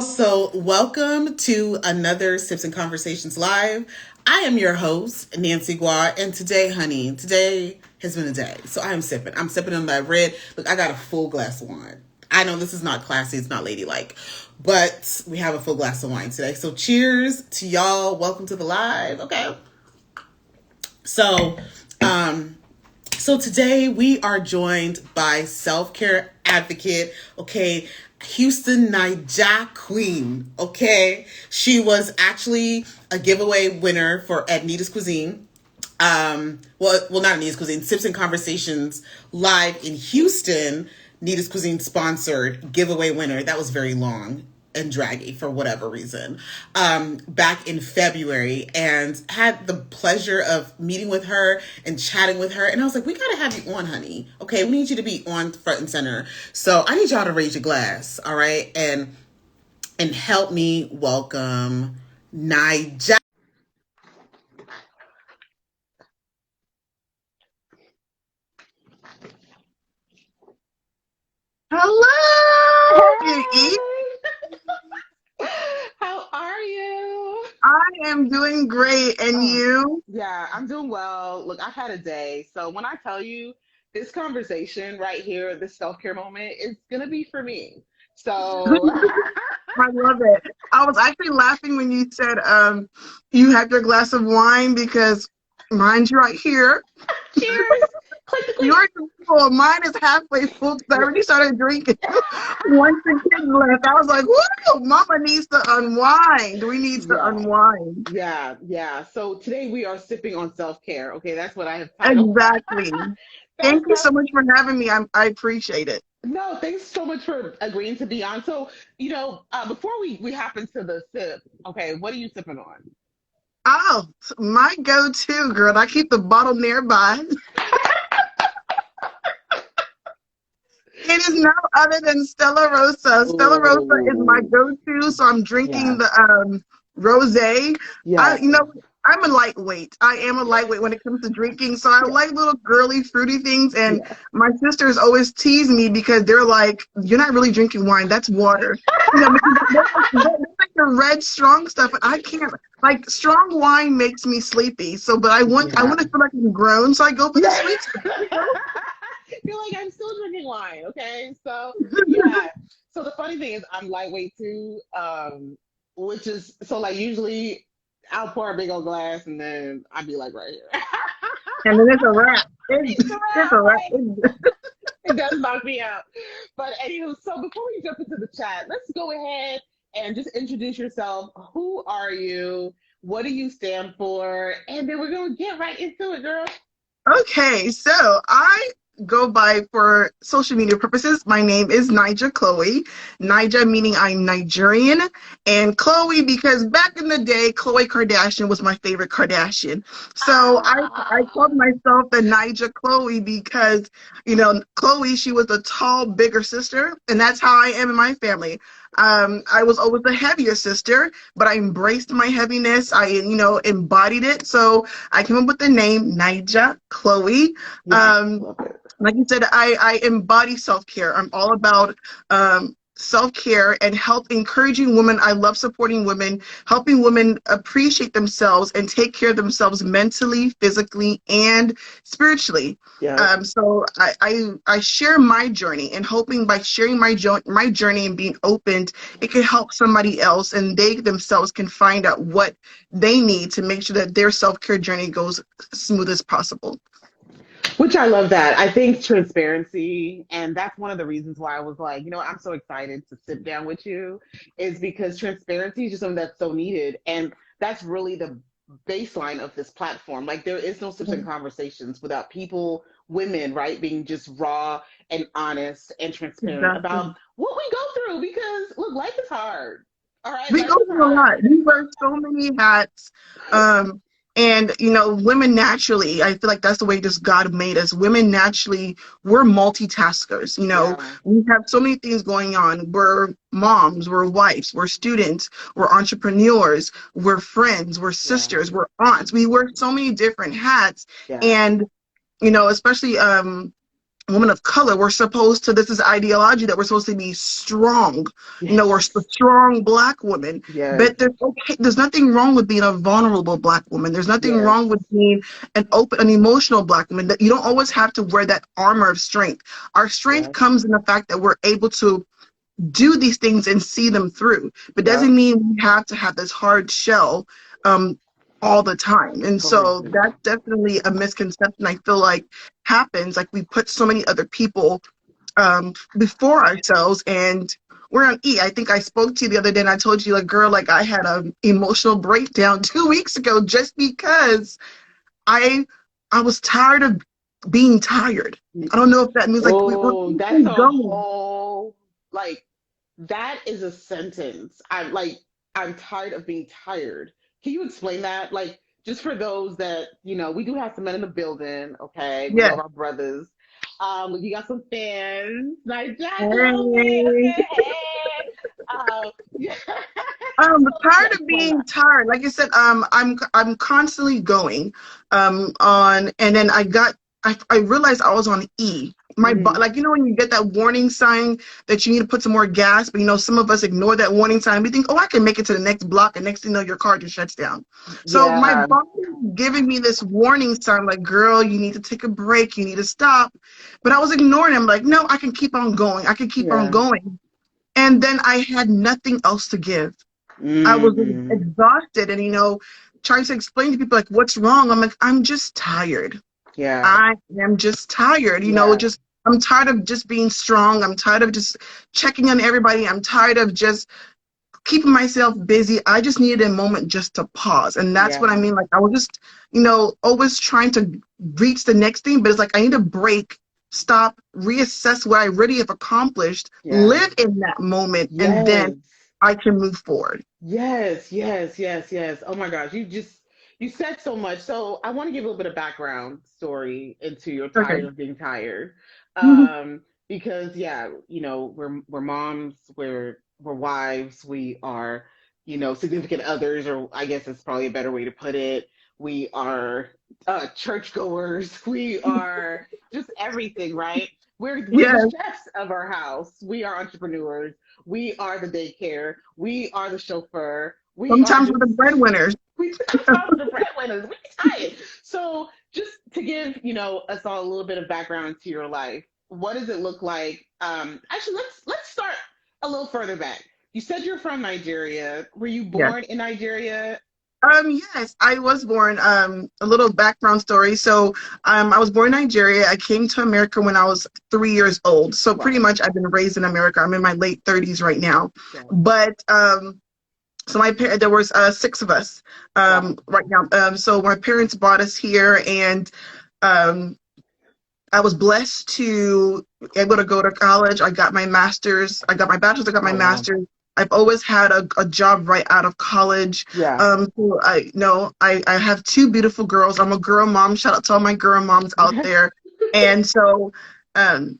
So, welcome to another Sips and Conversations Live. I am your host, Nancy Ngwa, and today has been a day. So, I am sipping. I'm sipping on my red. Look, I got a full glass of wine. I know this is not classy, it's not ladylike, but we have a full glass of wine today. So, cheers to y'all. Welcome to the live. Okay. So, um, so today we are joined by self-care advocate, okay, Houston Naija Queen, okay? She was actually a giveaway winner for at Nita's Cuisine. Not Nita's Cuisine, Sips and Conversations live in Houston. Nita's Cuisine sponsored giveaway winner. That was very long and draggy for whatever reason, back in February, and had the pleasure of meeting with her and chatting with her. And I was like, we got to have you on, honey. Okay, we need you to be on front and center. So I need y'all to raise your glass, all right? And help me welcome Naija. Hello, you eat. Hey, how are you? I am doing great, and Oh, you? yeah, I'm doing well. Look, I've had a day. So when I tell you this conversation right here, this self-care moment, is gonna be for me. So I love it. I was actually laughing when you said you have your glass of wine because mine's right here. cheers. Click the click. Yours is full. Mine is halfway full because I Yeah. already started drinking. Once the kids left, I was like, "Whoa, Mama needs to unwind. We need to Yeah. unwind." Yeah. So today we are sipping on self-care. Okay, that's what I have titled. Exactly. That's Thank you so that. much for having me. I appreciate it. No, thanks so much for agreeing to be on. So, before we hop into the sip, okay, what are you sipping on? Oh, my go-to, girl. I keep the bottle nearby. It is no other than Stella Rosa. Stella Rosa is my Oh, go-to, so I'm drinking yes, the rosé. I, yes, you know, I'm a lightweight. I am a lightweight when it comes to drinking, so I yes, like little girly, fruity things. And yes. my sisters always tease me because they're like, "You're not really drinking wine. That's water." Because they like the red strong stuff, and I can't. Like strong wine makes me sleepy. So, but I Yeah. want to feel like I'm grown, so I go for the Yeah. sweet stuff. You're like, I'm still drinking wine, okay? So, yeah. So the funny thing is I'm lightweight too, which is so like usually I'll pour a big old glass and then I'd be like right here. And then it's a wrap. It's a It's wrap, a wrap. right? It does knock me out. But anywho, so before we jump into the chat, let's go ahead and just introduce yourself. Who are you? What do you stand for? And then we're gonna get right into it, girl. Okay, so I go by for social media purposes. My name is Naija Khloe. Naija meaning I'm Nigerian, and Chloe because back in the day, Khloe Kardashian was my favorite Kardashian. So I Ah, called myself the Naija Chloe because Chloe, she was the tall, bigger sister, and that's how I am in my family. I was always the heavier sister, but I embraced my heaviness. I embodied it. So I came up with the name Naija Khloe. yes, Um, love it. like you said, I embody self-care. I'm all about self-care and help encouraging women. I love supporting women, helping women appreciate themselves and take care of themselves mentally, physically, and spiritually. Yep. I share my journey and hoping by sharing my journey and being open, it can help somebody else and they themselves can find out what they need to make sure that their self-care journey goes smooth as possible. Which I love that. I think transparency, and that's one of the reasons why I was like, I'm so excited to sit down with you, is because transparency is just something that's so needed. And that's really the baseline of this platform. Like, there is no sips and conversations without people, women, right, being just raw and honest and transparent about Exactly. what we go through. Because, look, life is hard. All right, We life go is through a lot. hard. We wear so many hats. Um, and women naturally, I feel like that's the way just God made us. Women naturally, we're multitaskers. Yeah, We have so many things going on. We're moms, we're wives, we're students, we're entrepreneurs, we're friends, we're yeah, sisters, we're aunts. We wear so many different hats. yeah. And especially women of color, we're supposed to, this is ideology that we're supposed to be strong. You know, we're Yes. a strong Black woman. Yes. But there's nothing wrong with being a vulnerable Black woman. There's nothing Yes. wrong with being an emotional Black woman. That you don't always have to wear that armor of strength. Our strength Yes. comes in the fact that we're able to do these things and see them through. But Yeah. doesn't mean we have to have this hard shell um, all the time. And Totally so agree. that's definitely a misconception I feel like happens. Like we put so many other people before ourselves, and we're on E. I think I spoke to you the other day and I told you, like, girl, like I had an emotional breakdown 2 weeks ago just because I I was tired of being tired. I don't know if that means like we're Oh, that's constantly a going. whole, like, that is a sentence. I'm tired of being tired. Can you explain that? Like, just for those that, we do have some men in the building, okay? We Yeah. love our brothers. You got some fans, Naija Khloe, Hey. okay, hey. Yeah. Tired Yeah, of explain being that. tired. Like I said, I'm constantly going on, and then I realized I was on E. Hmm. Like, you know, when you get that warning sign that you need to put some more gas, but you know some of us ignore that warning sign. We think, oh, I can make it to the next block, and next thing you know, your car just shuts down. So my Yeah, body is giving me this warning sign, like, girl, you need to take a break, you need to stop. But I was ignoring him, like, no, I can keep on going, I can keep on yeah. going. And then I had nothing else to give. I was Mm, exhausted, and you know, trying to explain to people like what's wrong. I'm like, I'm just tired. yeah, I am just tired. You know, yeah, just I'm tired of just being strong. I'm tired of just checking on everybody. I'm tired of just keeping myself busy. I just needed a moment just to pause. And that's yeah, what I mean. Like I was just, you know, always trying to reach the next thing, but it's like I need a break, stop, reassess what I really have accomplished, yeah. live in that moment, and then Yes. I can move forward. Yes, yes, yes, yes. Oh my gosh, you said so much. So I want to give a little bit of background story into you're Okay. tired of being tired. Mhm. Because yeah, we're moms, we're wives, we are, significant others, or I guess it's probably a better way to put it. We are churchgoers, we are just everything, right? We're the Yes. chefs of our house. We are entrepreneurs, we are the daycare. We are the chauffeur. We are Sometimes we're the just breadwinners. we sometimes the breadwinners. We tired. So just to give us all a little bit of background into your life, what does it look like? Actually, let's start a little further back. You said you're from Nigeria. Were you Yes. born in Nigeria? Yes, I was born. A little background story. So, I was born in Nigeria. I came to America when I was 3 years old. So pretty Wow. much I've been raised in America. I'm in my late 30s right now. Yeah. But so there was six of us Wow. right now. So my parents brought us here, and um, I was blessed to able to go to college. I got my master's. I got my bachelor's. I got my Oh wow. master's. I've always had a job right out of college. Yeah. So I know I have two beautiful girls. I'm a girl mom. Shout out to all my girl moms out Yes. there. And so um,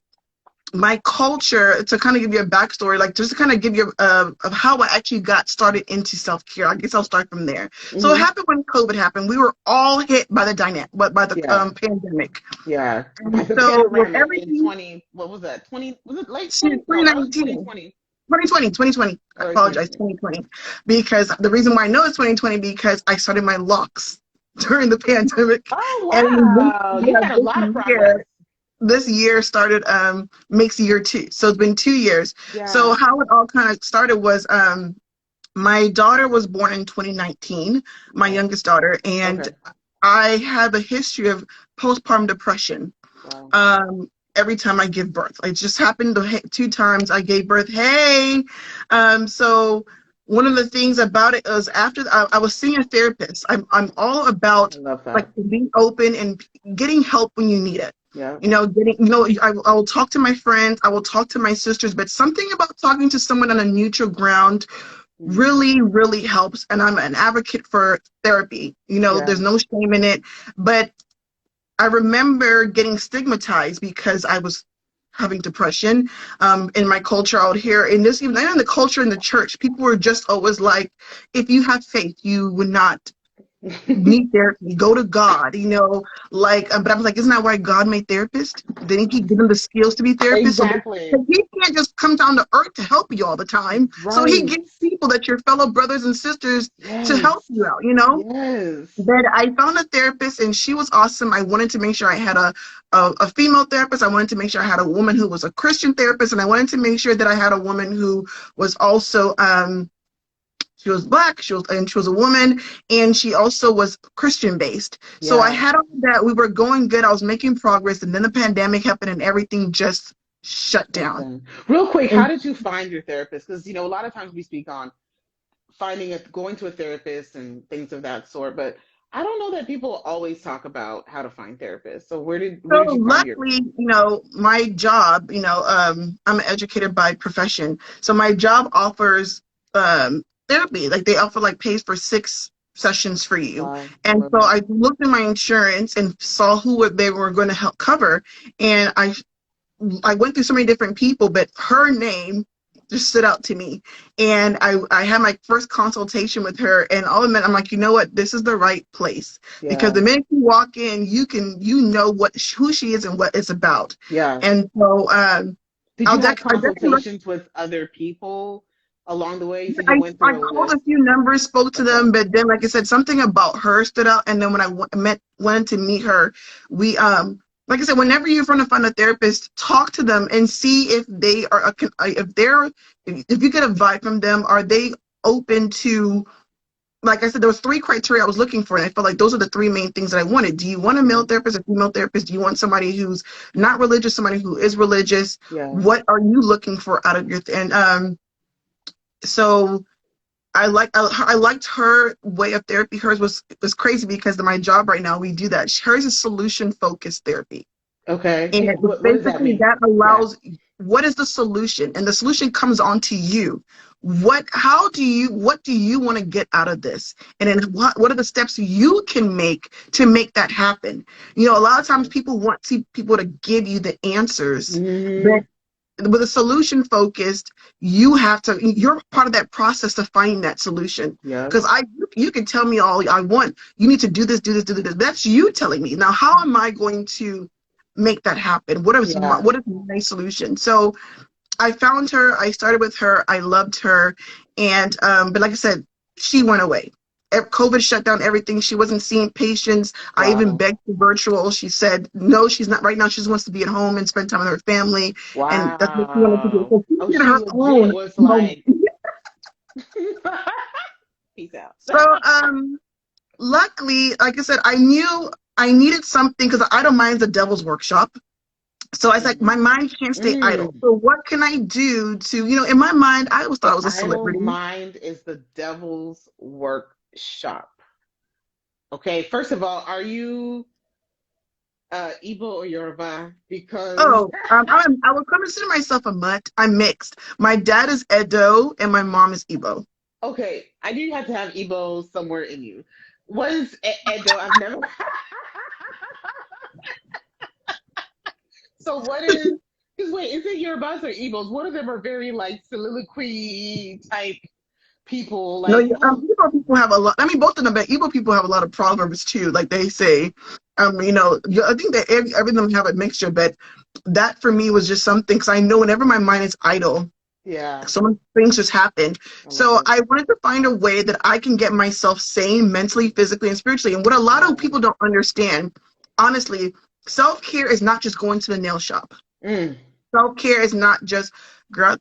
my culture, to kind of give you a backstory, like just to kind of give you of how I actually got started into self-care. I guess I'll start from there. So it Hmm. happened when COVID happened. We were all hit by the dynamic, by the Yeah. pandemic. Yeah. And The so with panoramic in everything, 20, what was that? 20, was it late 20? No, that was 2019, 2020. 2020. I Early apologize, 2020. 2020. Because the reason why I know it's 2020 because I started my locks during the pandemic. Oh And wow, you had a lot of progress. this year started makes year two. So it's been 2 years. So Yeah. how it all kind of started was my daughter was born in 2019, my Okay. youngest daughter, and Okay. I have a history of postpartum depression. Wow. Every time I give birth. It just happened two times I gave birth. Hey, so one of the things about it was after I was seeing a therapist. I'm all I about love like that. being open and getting help when you need it. Yeah. You know, I will talk to my friends, I will talk to my sisters, but something about talking to someone on a neutral ground Mm. really, really helps. And I'm an advocate for therapy. You know, Yeah. there's no shame in it, but I remember getting stigmatized because I was having depression in my culture out here. In this, even in the culture in the church, people were just always like, if you have faith, you would not. need therapy, go to God, like, but I was like, isn't that why God made therapists? Didn't he give them the skills to be therapists? So Exactly. he can't just come down to earth to help you all the time. So he Right. gives people that your fellow brothers and sisters to help Yes. you out. Yes. Then I found a therapist and she was awesome. I wanted to make sure I had a female therapist. I wanted to make sure I had a woman who was a Christian therapist. And I wanted to make sure that I had a woman who was also, she was Black, she was a woman, and she also was Christian based. So I Yeah. had all that. We were going good. I was making progress, and then the pandemic happened, and everything just shut Shut down. down. Real quick, how And did you find your therapist? Because a lot of times we speak on going to a therapist and things of that sort, but I don't know that people always talk about how to find therapists. So where so did you find your? luckily, my job, I'm educated by profession. So my job offers therapy. Like they offer like pays for 6 sessions for you. Wow, I And love so that. I looked in my insurance and saw they were going to help cover. And I went through so many different people, but her name just stood out to me. And I had my first consultation with her, and all of a minute I'm like, you know what, this is the right place. Because Yeah. the minute you walk in, you know who she is and what it's about. Yes. And so Did you have I definitely consultations with other people along the way? You said you I, went I through a called a list. few numbers, spoke to Okay. them, but then, like I said, something about her stood out. And then when wanted to meet her, we, like I said, whenever you're trying to find a therapist, talk to them and see if they are, if you get a vibe from them, are they open to, like I said, there was 3 criteria I was looking for, and I felt like those are the 3 main things that I wanted. Do you want a male Yeah. therapist, a female therapist? Do you want somebody who's not religious, somebody who is religious? Yeah. What are you looking for out of and so I liked her way of therapy. Hers was crazy because my job right now we do that. Hers is solution focused therapy, Okay. and What does that basically mean? that Yeah. allows what is the solution, and the solution comes onto you. What do you want to get out of this, and then what are the steps you can make to make that happen? A lot of times people want people to give you the answers, Hmm. but with a solution focused, you're part of that process of finding that solution. Yep. Because you can tell me all I want, you need to do this, do this, do this. That's you telling me. Now how am I going to make that happen? Yeah. What is my solution? So I found her, I started with her, I loved her, and but like I said, she went away. COVID shut down everything. She wasn't seeing patients. I even Wow. begged for virtual. She said no, she's not right now. She just wants to be at home and spend time with her family, and that's what she wanted to do. Wow. So she Oh, did she her legit own was moment. like, peace out. So luckily, like I said, I knew I needed something because I don't mind the devil's workshop. So I was like, my Mhm. mind can't stay idle. Mm. So what can I do to, in my mind, I always thought I The was a idle celebrity. mind is the devil's workshop. Okay, first of all, are you Igbo or Yoruba? Because Oh, I would consider myself a mutt. I'm mixed. My dad is Edo and my mom is Igbo. okay, I knew you had to have Igbo somewhere in you. What is Edo? I've never. So what is? Because wait, is it Yorubas or Igbos? One of them are very like soliloquy type people. No, Like, oh, Igbo people have a lot. I mean, both of them, but Igbo people have a lot of proverbs too. Like they say, I think that every of them have a mixture, but that for me was just something because I know whenever my mind is idle, yeah, so many things just happen. I love So it. I wanted to find a way that I can get myself sane mentally, physically, and spiritually. And what a lot of Yeah. people don't understand, honestly, self-care is not just going to the nail shop. Mm. Self-care is not just, girl,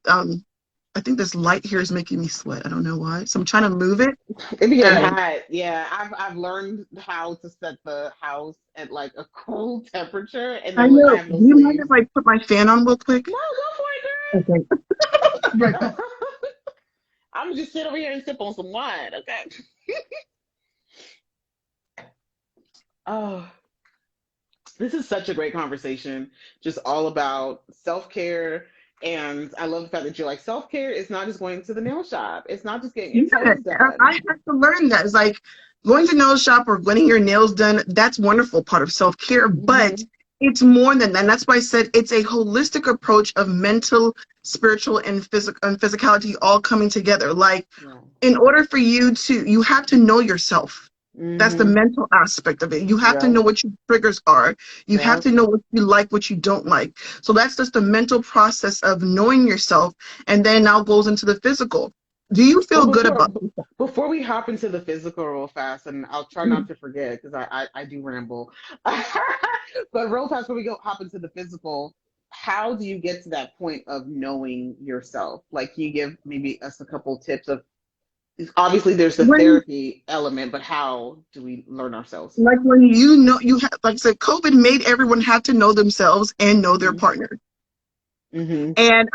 I think this light here is making me sweat. I don't know why. So I'm trying to move it. It be getting Um, hot. Yeah, I've learned how to set the house at like a cool temperature, and I then when I know. have Do no you mind sleeves, if I put my fan on real quick? no, go for it, Okay. Right. girl. I'm gonna just sit over here and sip on some wine, okay? Oh, this is such a great conversation, just all about self care. And I love the fact that you're like, self care is not just going to the nail shop, it's not just getting your Yeah, toes done. I had to learn that. It's like going to nail shop or getting your nails done. That's wonderful part of self-care, but Hmm. it's more than that. And that's why I said it's a holistic approach of mental, spiritual, and physicality all coming together. Like Yeah. in order for you have to know yourself. That's the mental aspect of it. You have to Yeah. know what your triggers are. You have Yeah. to know what you like, what you don't like. So that's just the mental process of knowing yourself, and then now goes into the physical. Do you Well, feel good about yourself? before we hop into the physical real fast, and I'll try not to forget because I do ramble. But real fast, before we go hop into the physical, how do you get to that point of knowing yourself? Like, can you give maybe us a couple tips of, obviously there's the When, therapy element, but how do we learn ourselves? like when you know you have, like I said, COVID made everyone have to know themselves and know their Hmm. partner. Hmm. And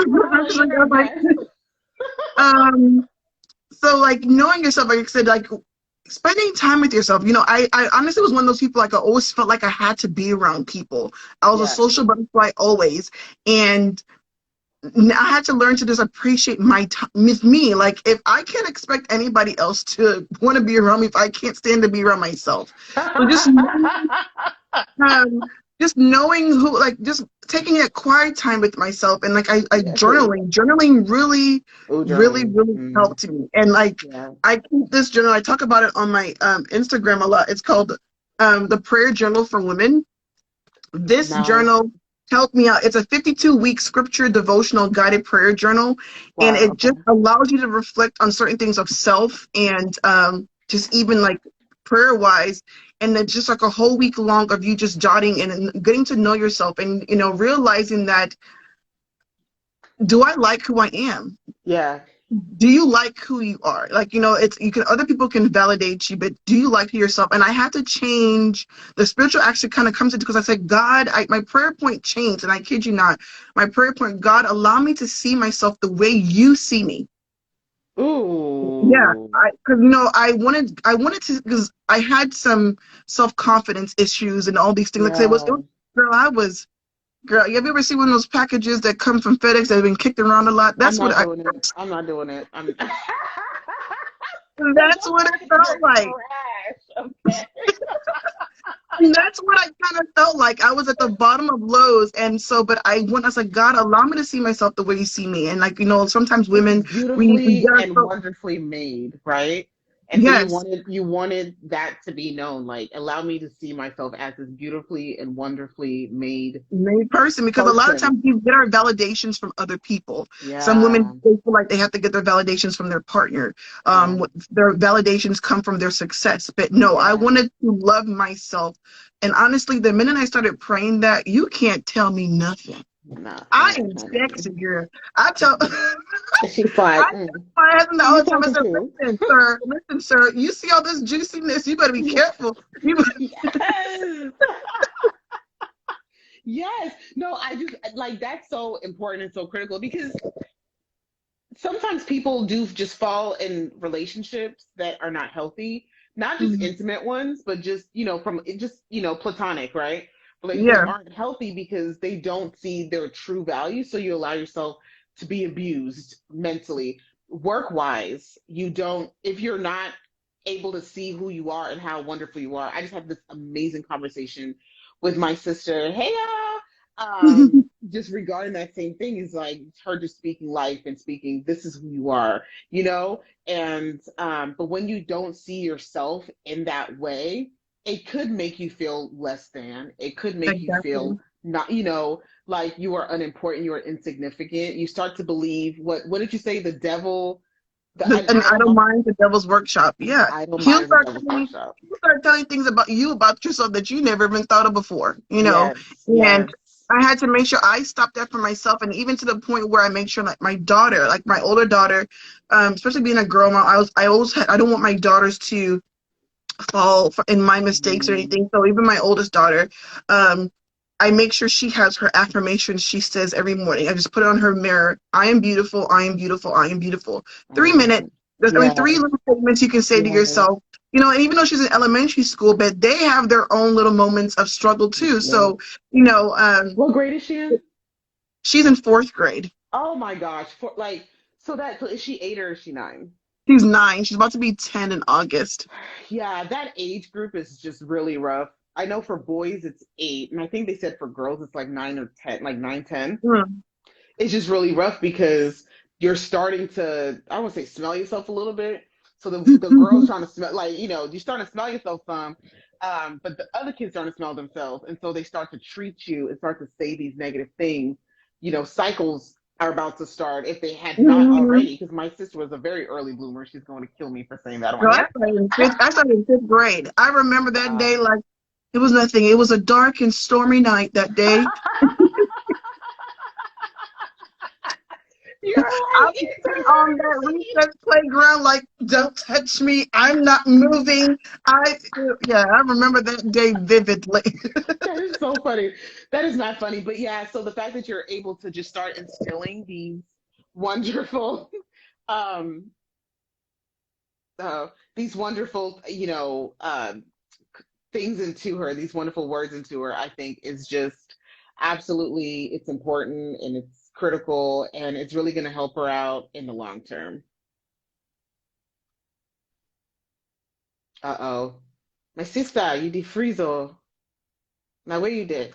Oh, actually, you're a mess. um, so like knowing yourself, like I said, like spending time with yourself. I honestly was one of those people, like I always felt like I had to be around people. I was a Yeah. social butterfly always, and I had to learn to just appreciate my time with me. Like if I can't expect anybody else to want to be around me, if I can't stand to be around myself, so um, just knowing who, like just taking a quiet time with myself, and like I Yes. Ooh, journaling really, really, journaling. really Mm, helped me. And like yeah. I keep this journal. I talk about it on my Instagram a lot. It's called the Prayer Journal for Women. This Nice. journal helped me out. It's a 52-week scripture devotional guided prayer journal, and Wow. it just Okay. allows you to reflect on certain things of self, and just even like prayer wise. And then just like a whole week long of you just jotting and getting to know yourself, and realizing that, do I like who I am? Yeah. Do you like who you are? Like, it's, you can, other people can validate you, but do you like yourself? And I had to change. The spiritual actually kind of comes into, because I said, God, my prayer point changed, and I kid you not, my prayer point, God, allow me to see myself the way you see me. Yeah, Ooh. because I wanted to, because I had some self-confidence issues and all these things. Like I said, Yeah. girl, girl, you ever see one of those packages that come from FedEx that have been kicked around a lot? I'm not doing it. I'm not doing it. That's Those what it packages felt are like. trash. Okay. And that's what I kind of felt like. I was at the bottom of lows. And so, but I was like, God, allow me to see myself the way you see me. And like, sometimes It's women, we beautifully get and ourselves, wonderfully made, right? And so yes, you wanted that to be known. Like, allow me to see myself as this beautifully and wonderfully made main person, because a lot of person. times we get our validations from other people. Some women, Yeah. they feel like they have to get their validations from their partner. Yeah. Their validations come from their success. But no, I Yeah. wanted to love myself. And honestly, the minute I started praying that, you can't tell me nothing. Not I that am honey. sexy, girl. I tell She's I like, tell my husband who all you the time, I talking said, to? listen, sir, you see all this juiciness, you better be careful. You Yes. Yes. No, I just like that's so important and so critical because sometimes people do just fall in relationships that are not healthy, not just Mhm. intimate ones, but just, from just, platonic, right? Relationships Yeah, aren't healthy because they don't see their true value. So you allow yourself to be abused mentally. Work wise, you don't, if you're not able to see who you are and how wonderful you are. I just had this amazing conversation with my sister. Hey, just regarding that same thing is like her just speaking life and speaking this is who you are, and but when you don't see yourself in that way, it could make you feel less than, it could make you feel exactly. not, like you are unimportant, you are insignificant, you start to believe what did you say, the devil, an And I idle don't mind, mind the devil's workshop. Yeah, idle mind is the devil's workshop. he'll start telling things about you, about yourself, that you never even thought of before. Yes, And yes. I had to make sure I stopped that for myself, and even to the point where I make sure, like my daughter, like my older daughter, especially being a girl mom, I don't want my daughters to fall in my mistakes or Mhm. anything. So even my oldest daughter, um, I make sure she has her affirmations she says every morning. I just put it on her mirror. I am beautiful. I am beautiful. I am beautiful. 3 minutes. Three Yeah, little statements you can say to yeah, yourself. And even though she's in elementary school, but they have their own little moments of struggle too. yeah. So, you know, um, What grade is she in? she's in fourth grade. Oh my gosh. For like, so is she 8 or is she 9? She's 9. She's about to be 10 in August. Yeah, that age group is just really rough. I know for boys it's 8, and I think they said for girls it's like 9 or 10, like 9, 10. Mm. it's just really rough because you're starting to, I won't say smell yourself a little bit. So the girl's trying to smell, like, you're starting to smell yourself some, but the other kids starting to smell themselves. And so they start to treat you and start to say these negative things. Cycles are about to start if they had not Mhm. already, because my sister was a very early bloomer. She's going to kill me for saying that on Girl, here. I started in fifth grade. I remember that day Wow. like it was nothing. It was a dark and stormy night that day. You're I like, was it's sitting on that recess playground, like, don't touch me. I'm not moving. Yeah, I remember that day vividly. that is so funny. That is not funny, but yeah. So the fact that you're able to just start instilling these wonderful, um, these wonderful, things into her, these wonderful words into her, I think is just absolutely, it's important and it's critical and it's really going to help her out in the long term. Uh-oh. My sister, you defreeze her. Now where you did?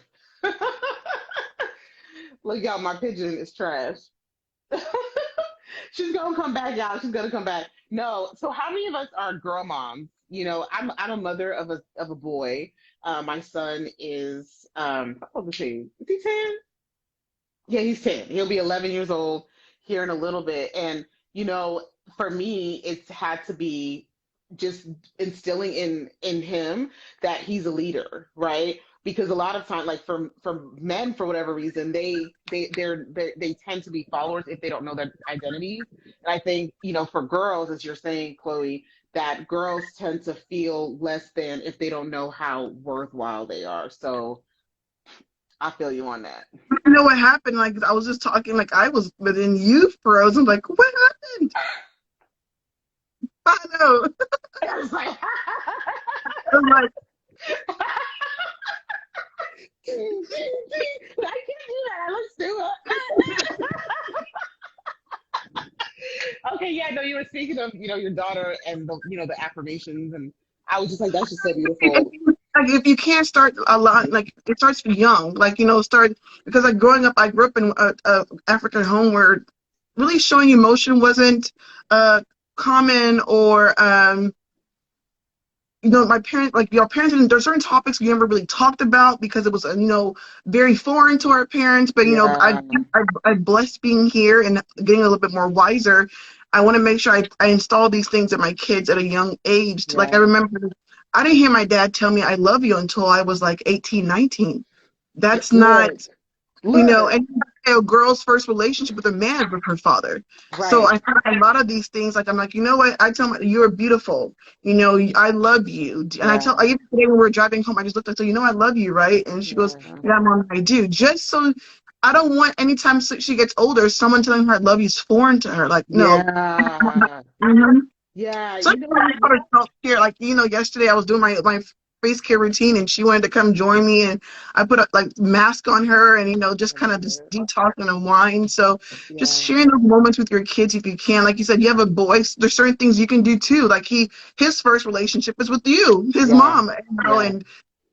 Look, y'all, my pigeon is trash. She's gonna come back, y'all. She's gonna come back. No. So how many of us are girl moms? I'm a mother of a boy. My son is how old is he? Is he 10? Yeah, he's 10. He'll be 11 years old here in a little bit. And, for me, it's had to be just instilling in him that he's a leader, right? Because a lot of time, like for men, for whatever reason, they tend to be followers if they don't know their identities. And I think, for girls, as you're saying, Chloe, that girls tend to feel less than if they don't know how worthwhile they are. So I feel you on that. You know what happened? Like, I was just talking, like, I was within youth pros. I'm like, what happened? I know. I was like, I'm like, I can't do that. Let's do it. Okay, yeah, no, you were speaking of, your daughter and the affirmations, and I was just like, that's just so beautiful. if you can't start a lot, like it starts young, like start because like growing up, I grew up in a African home where really showing emotion wasn't uh common or my parents, like your parents, and there's certain topics we never really talked about because it was, very foreign to our parents. But Yeah, I'm blessed being here and getting a little bit more wiser. I want to make sure I install these things in my kids at a young age. Like I yeah. remember, I didn't hear my dad tell me I love you until I was like 18, 19. That's not Look, look, and a girl's first relationship with a man is with her father. So right. I thought a lot of these things, like I'm like, you know what? I tell my, you're beautiful. I love you. And Yeah, I even today when we were driving home, I just looked at her, I love you, right? And she goes, yeah, yeah, mom, I do. Just so I don't want anytime she gets older, someone telling her I love you is foreign to her. Like, no. yeah, Mhm. yeah. So self-care. Like, yesterday I was doing my face care routine and she wanted to come join me and I put a like mask on her and just I kind love of just it. detox and unwind. So just Yeah, sharing those moments with your kids if you can. Like you said, you have a boy. There's certain things you can do too. Like his first relationship is with you, his yeah, mom, yeah. and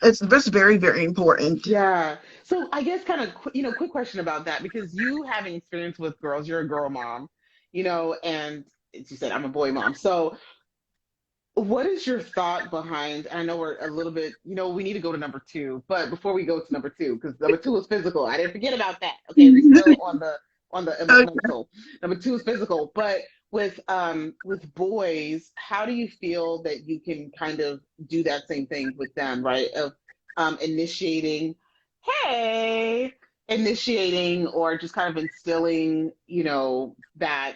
it's just very, very important. Yeah. So I guess kind of, quick question about that because you having experience with girls, you're a girl mom, and as you said, I'm a boy mom. So what is your thought behind, I know we're a little bit, we need to go to number two, but before we go to number two, because number two is physical. I didn't forget about that. Okay, we still on the Okay. mental. Number two is physical, but with boys, how do you feel that you can kind of do that same thing with them, right? Of initiating, hey, initiating or just kind of instilling, that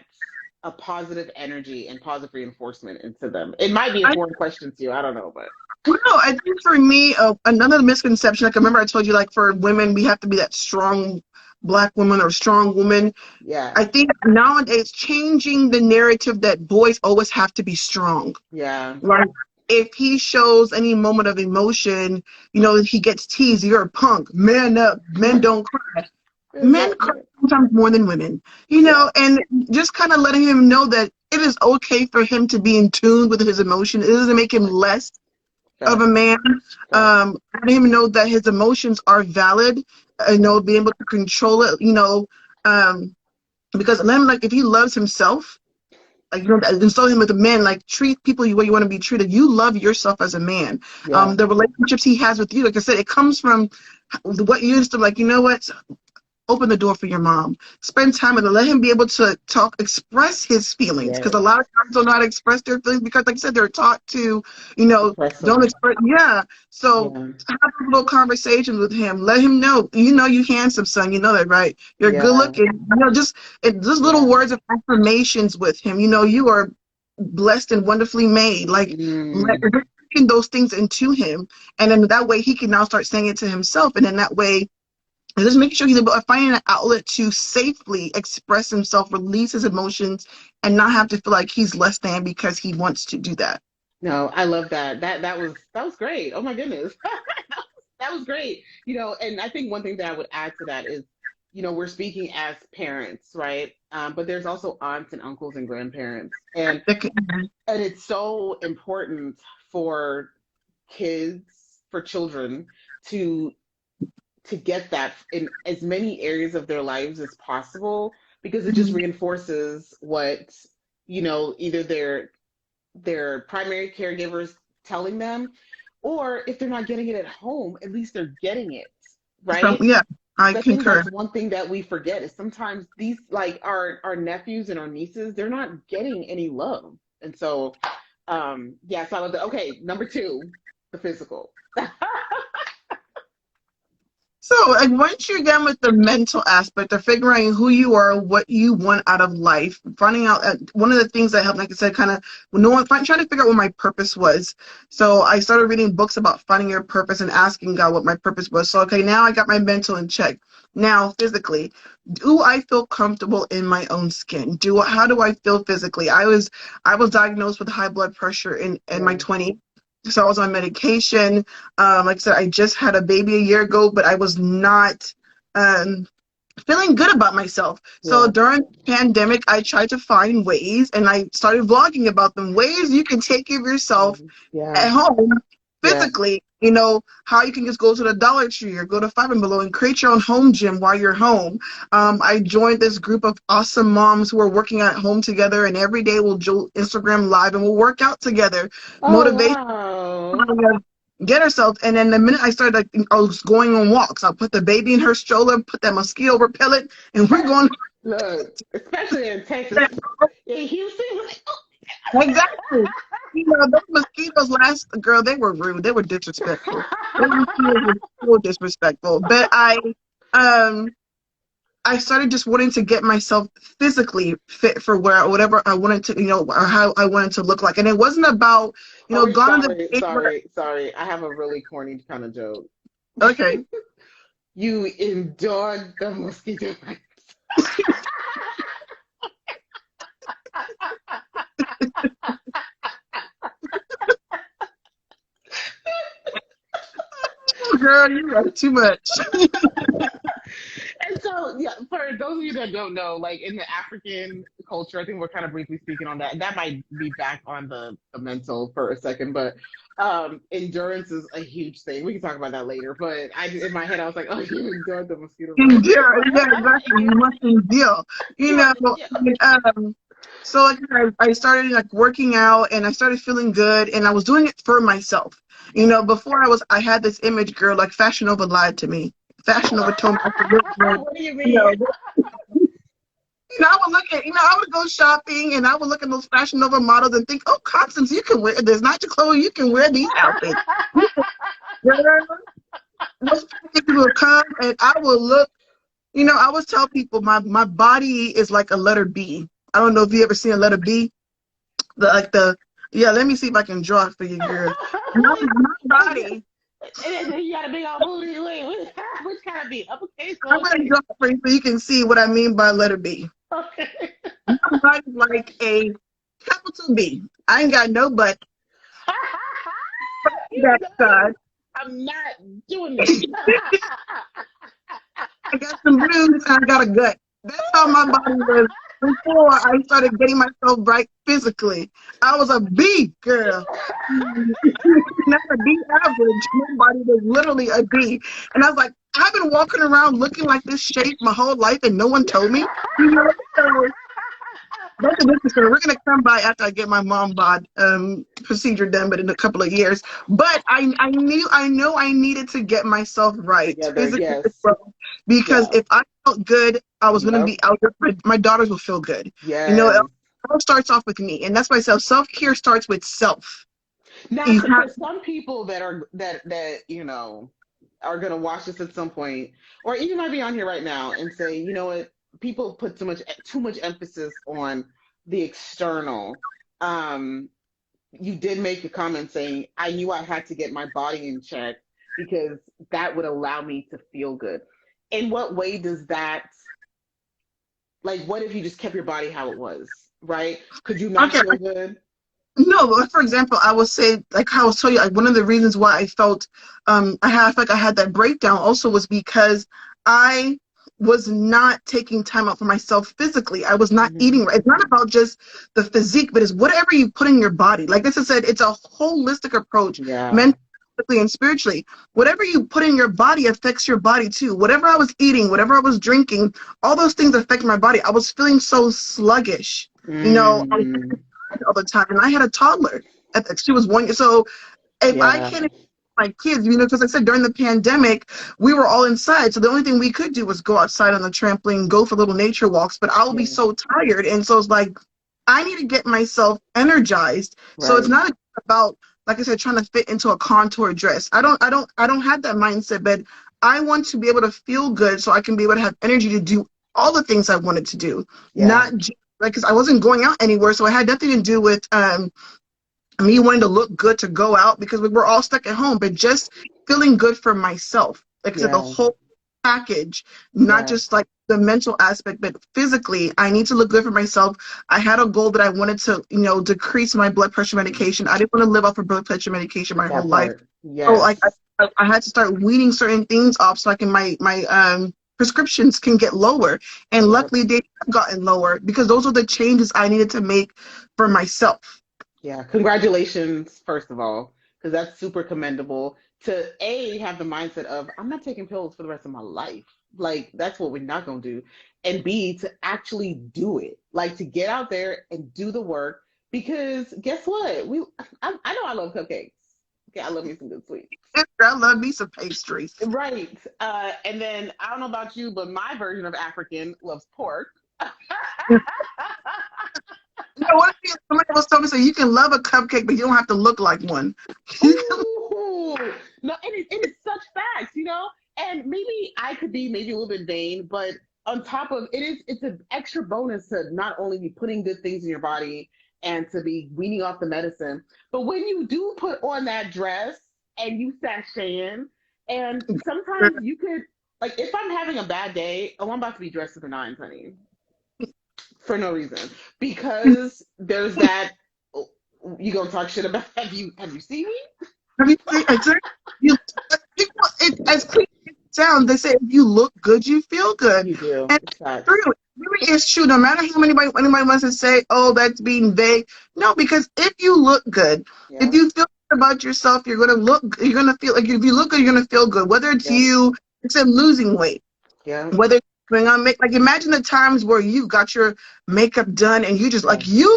a positive energy and positive reinforcement into them. It might be a I foreign question to you. I don't know, but well, no, I think for me, another misconception, like I remember I told you, like for women, we have to be that strong black woman or strong woman. yeah, I think nowadays changing the narrative that boys always have to be strong. yeah, Like if he shows any moment of emotion, he gets teased, you're a punk, man up, men don't cry. Men cry exactly. sometimes more than women, Yeah, and just kind of letting him know that it is okay for him to be in tune with his emotion. It doesn't make him less of a facts, man. facts. Letting him know that his emotions are valid, being able to control it, Because let him, like, if he loves himself, like, you know, and so him with the men, like, treat people the way you want to be treated. You love yourself as a man. Yeah. The relationships he has with you, like I said, it comes from what you used to, like, you know what? Open the door for your mom. Spend time with her. Let him be able to talk, express his feelings. Because Yes. a lot of times don't know how to express their feelings because, like I said, they're taught to, you know, Suppress don't them. express. Yeah. So Yeah. have a little conversations with him. Let him know, you handsome, son. You know that, right? You're good Yeah. looking. You know, just little Yeah. words of affirmations with him. You know, you are blessed and wonderfully made. Like, Mm. those things into him, and then that way he can now start saying it to himself, and then that way and just make sure he's able to find an outlet to safely express himself, release his emotions, and not have to feel like he's less than because he wants to do that. No, I love that. That was great. Oh my goodness. That was great. And I think one thing that I would add to that is, we're speaking as parents, right? But there's also aunts and uncles and grandparents. And it's so important for kids, for children to get that in as many areas of their lives as possible, because it just reinforces what, either their primary caregivers telling them, or if they're not getting it at home, at least they're getting it, So, right? yeah, I I think concur. that's one thing that we forget is sometimes these, like, our nephews and our nieces, they're not getting any love. And so yeah, so I love that. Okay, number two, the physical. So, like, once you're done with the mental aspect of figuring who you are, what you want out of life, finding out one of the things that helped, like I said, kind of trying to figure out what my purpose was. So, I started reading books about finding your purpose and asking God what my purpose was. So, okay, now I got my mental in check. Now, physically, do I feel comfortable in my own skin? How do I feel physically? I was diagnosed with high blood pressure in my Yeah. 20s. So I was on medication. Like I said, I just had a baby a year ago, but I was not um, feeling good about myself. So Yeah. during the pandemic, I tried to find ways, and I started vlogging about them, ways you can take care of yourself Yeah. at home Yeah. physically. How you can just go to the Dollar Tree or go to Five and Below and create your own home gym while you're home. I joined this group of awesome moms who are working at home together, and every day we'll do Instagram live and we'll work out together, Oh, motivate wow. get herself. And then the minute I started, like, I was going on walks. I put the baby in her stroller, put that mosquito repellent, and we're going. Look, especially in Texas, in Houston, like, Exactly. Those mosquitoes last, girl, they were rude. They were disrespectful. Those mosquitoes were so disrespectful. But um, I started just wanting to get myself physically fit for whatever I wanted to, or how I wanted to look like. And it wasn't about, oh, gone to the sorry, stage where, sorry, sorry. I have a really corny kind of joke. okay. You endured the mosquito bites. Girl, you are too much. And so, yeah, for those of you that don't know, like in the African culture, I think we're kind of briefly speaking on that. That might be back on the mental for a second, but endurance is a huge thing. We can talk about that later. But in my head, I was like, oh, you endured the mosquito bite. Endure. Yeah, exactly. You must endure. You Yeah, know, yeah. so like I started like working out and I started feeling good and I was doing it for myself. Before I had this image, girl, like Fashion Nova lied to me. Fashion Nova told me I could look good. What do you You mean? know, I would look at, I would go shopping and I would look at those Fashion Nova models and think, oh, Constance, you can wear this. Naija Khloe, you can wear these outfits. Girl, those people will come and I will look. I always tell people my body is like a letter B. I don't know if you ever seen a letter B. Yeah, let me see if I can draw it for you, girl. My body, And then you got a big old booty. Wait, which kind of beat? Uppercase I'm or gonna lowercase? draw it for you so you can see what I mean by letter B. Okay. My body's like a capital B. I ain't got no butt You that know, side. I'm not doing this. I got some boobs and I got a gut. That's how my body was before I started getting myself right physically. I was a B girl. Not a B average. My body was literally a B. And I was like, I've been walking around looking like this shape my whole life and no one told me. You know, so that's a different story. We're gonna come by after I get my mom bod procedure done, but in a couple of years. But I know I needed to get myself right Together, physically as yes. well, because Yeah. if I felt good, I was gonna Yep. be out there. My daughters will feel good. You know, Yes. all starts off with me, and that's why self-care starts with self. Now, You have for some people that are that you know are gonna watch this at some point, or even might be on here right now and say, you know what, people put too much emphasis on the external. Um, you did make a comment saying, I knew I had to get my body in check because that would allow me to feel good. In what way does that, like, what if you just kept your body how it was, right? Could you not okay. feel good? No, but for example, I would say, like how I was telling you, like one of the reasons why I felt I felt like I had that breakdown also was because I was not taking time out for myself physically. I was not Hmm. eating right. It's not about just the physique, but it's whatever you put in your body. Like this I said, it's a holistic approach, Yeah, mentally and spiritually. Whatever you put in your body affects your body too. Whatever I was eating, whatever I was drinking, all those things affect my body. I was feeling so sluggish. You know, I was mm, all the time. And I had a toddler. She was 1 year. So if I yeah, can't my kids, you know, because I said during the pandemic, we were all inside. So the only thing we could do was go outside on the trampoline, go for little nature walks. But I will be yeah, so tired. And so it's like, I need to get myself energized. So it's right, not about, like I said, trying to fit into a contour dress. I don't have that mindset, but I want to be able to feel good so I can be able to have energy to do all the things I wanted to do. yeah, Not just, like, because I wasn't going out anywhere. So it had nothing to do with me wanting to look good to go out because we were all stuck at home, but just feeling good for myself. Like I said, the yeah, whole package, not yeah, just like the mental aspect, but physically, I need to look good for myself. I had a goal that I wanted to, you know, decrease my blood pressure medication. I didn't want to live off of blood pressure medication my whole that life. part, So like yes, I had to start weaning certain things off so I can my prescriptions can get lower. And yep, luckily they have gotten lower because those are the changes I needed to make for myself. yeah. Congratulations, first of all, because that's super commendable to A, have the mindset of, I'm not taking pills for the rest of my life. Like, that's what we're not going to do. And B, to actually do it, like to get out there and do the work. Because guess what? I know I love cupcakes. Okay, I love me some good sweets. I love me some pastries. Right. And then I don't know about you, but my version of African loves pork. You know what? Somebody was telling me, so you can love a cupcake, but you don't have to look like one. Ooh, no, and it's such facts, you know. And maybe I could be maybe a little bit vain, but on top of it's an extra bonus to not only be putting good things in your body and to be weaning off the medicine, but when you do put on that dress and you sashay in, and sometimes you could, like, if I'm having a bad day, oh, I'm about to be dressed to the nines, honey, for no reason, because there's that. You gonna talk shit about, have you seen me? Have you seen exactly? You, people, as cliche as it sounds, they say if you look good, you feel good, You do. and It's it's true. facts. It really is true. No matter how anybody wants to say, "Oh, that's being vague," no, because if you look good, if Yeah. you feel good about yourself, you're gonna look. You're gonna feel like if you look good, you're gonna feel good. Whether it's Yeah. you, except losing weight. Yeah. Whether it's going on make like imagine the times where you got your makeup done and you just Yeah. like you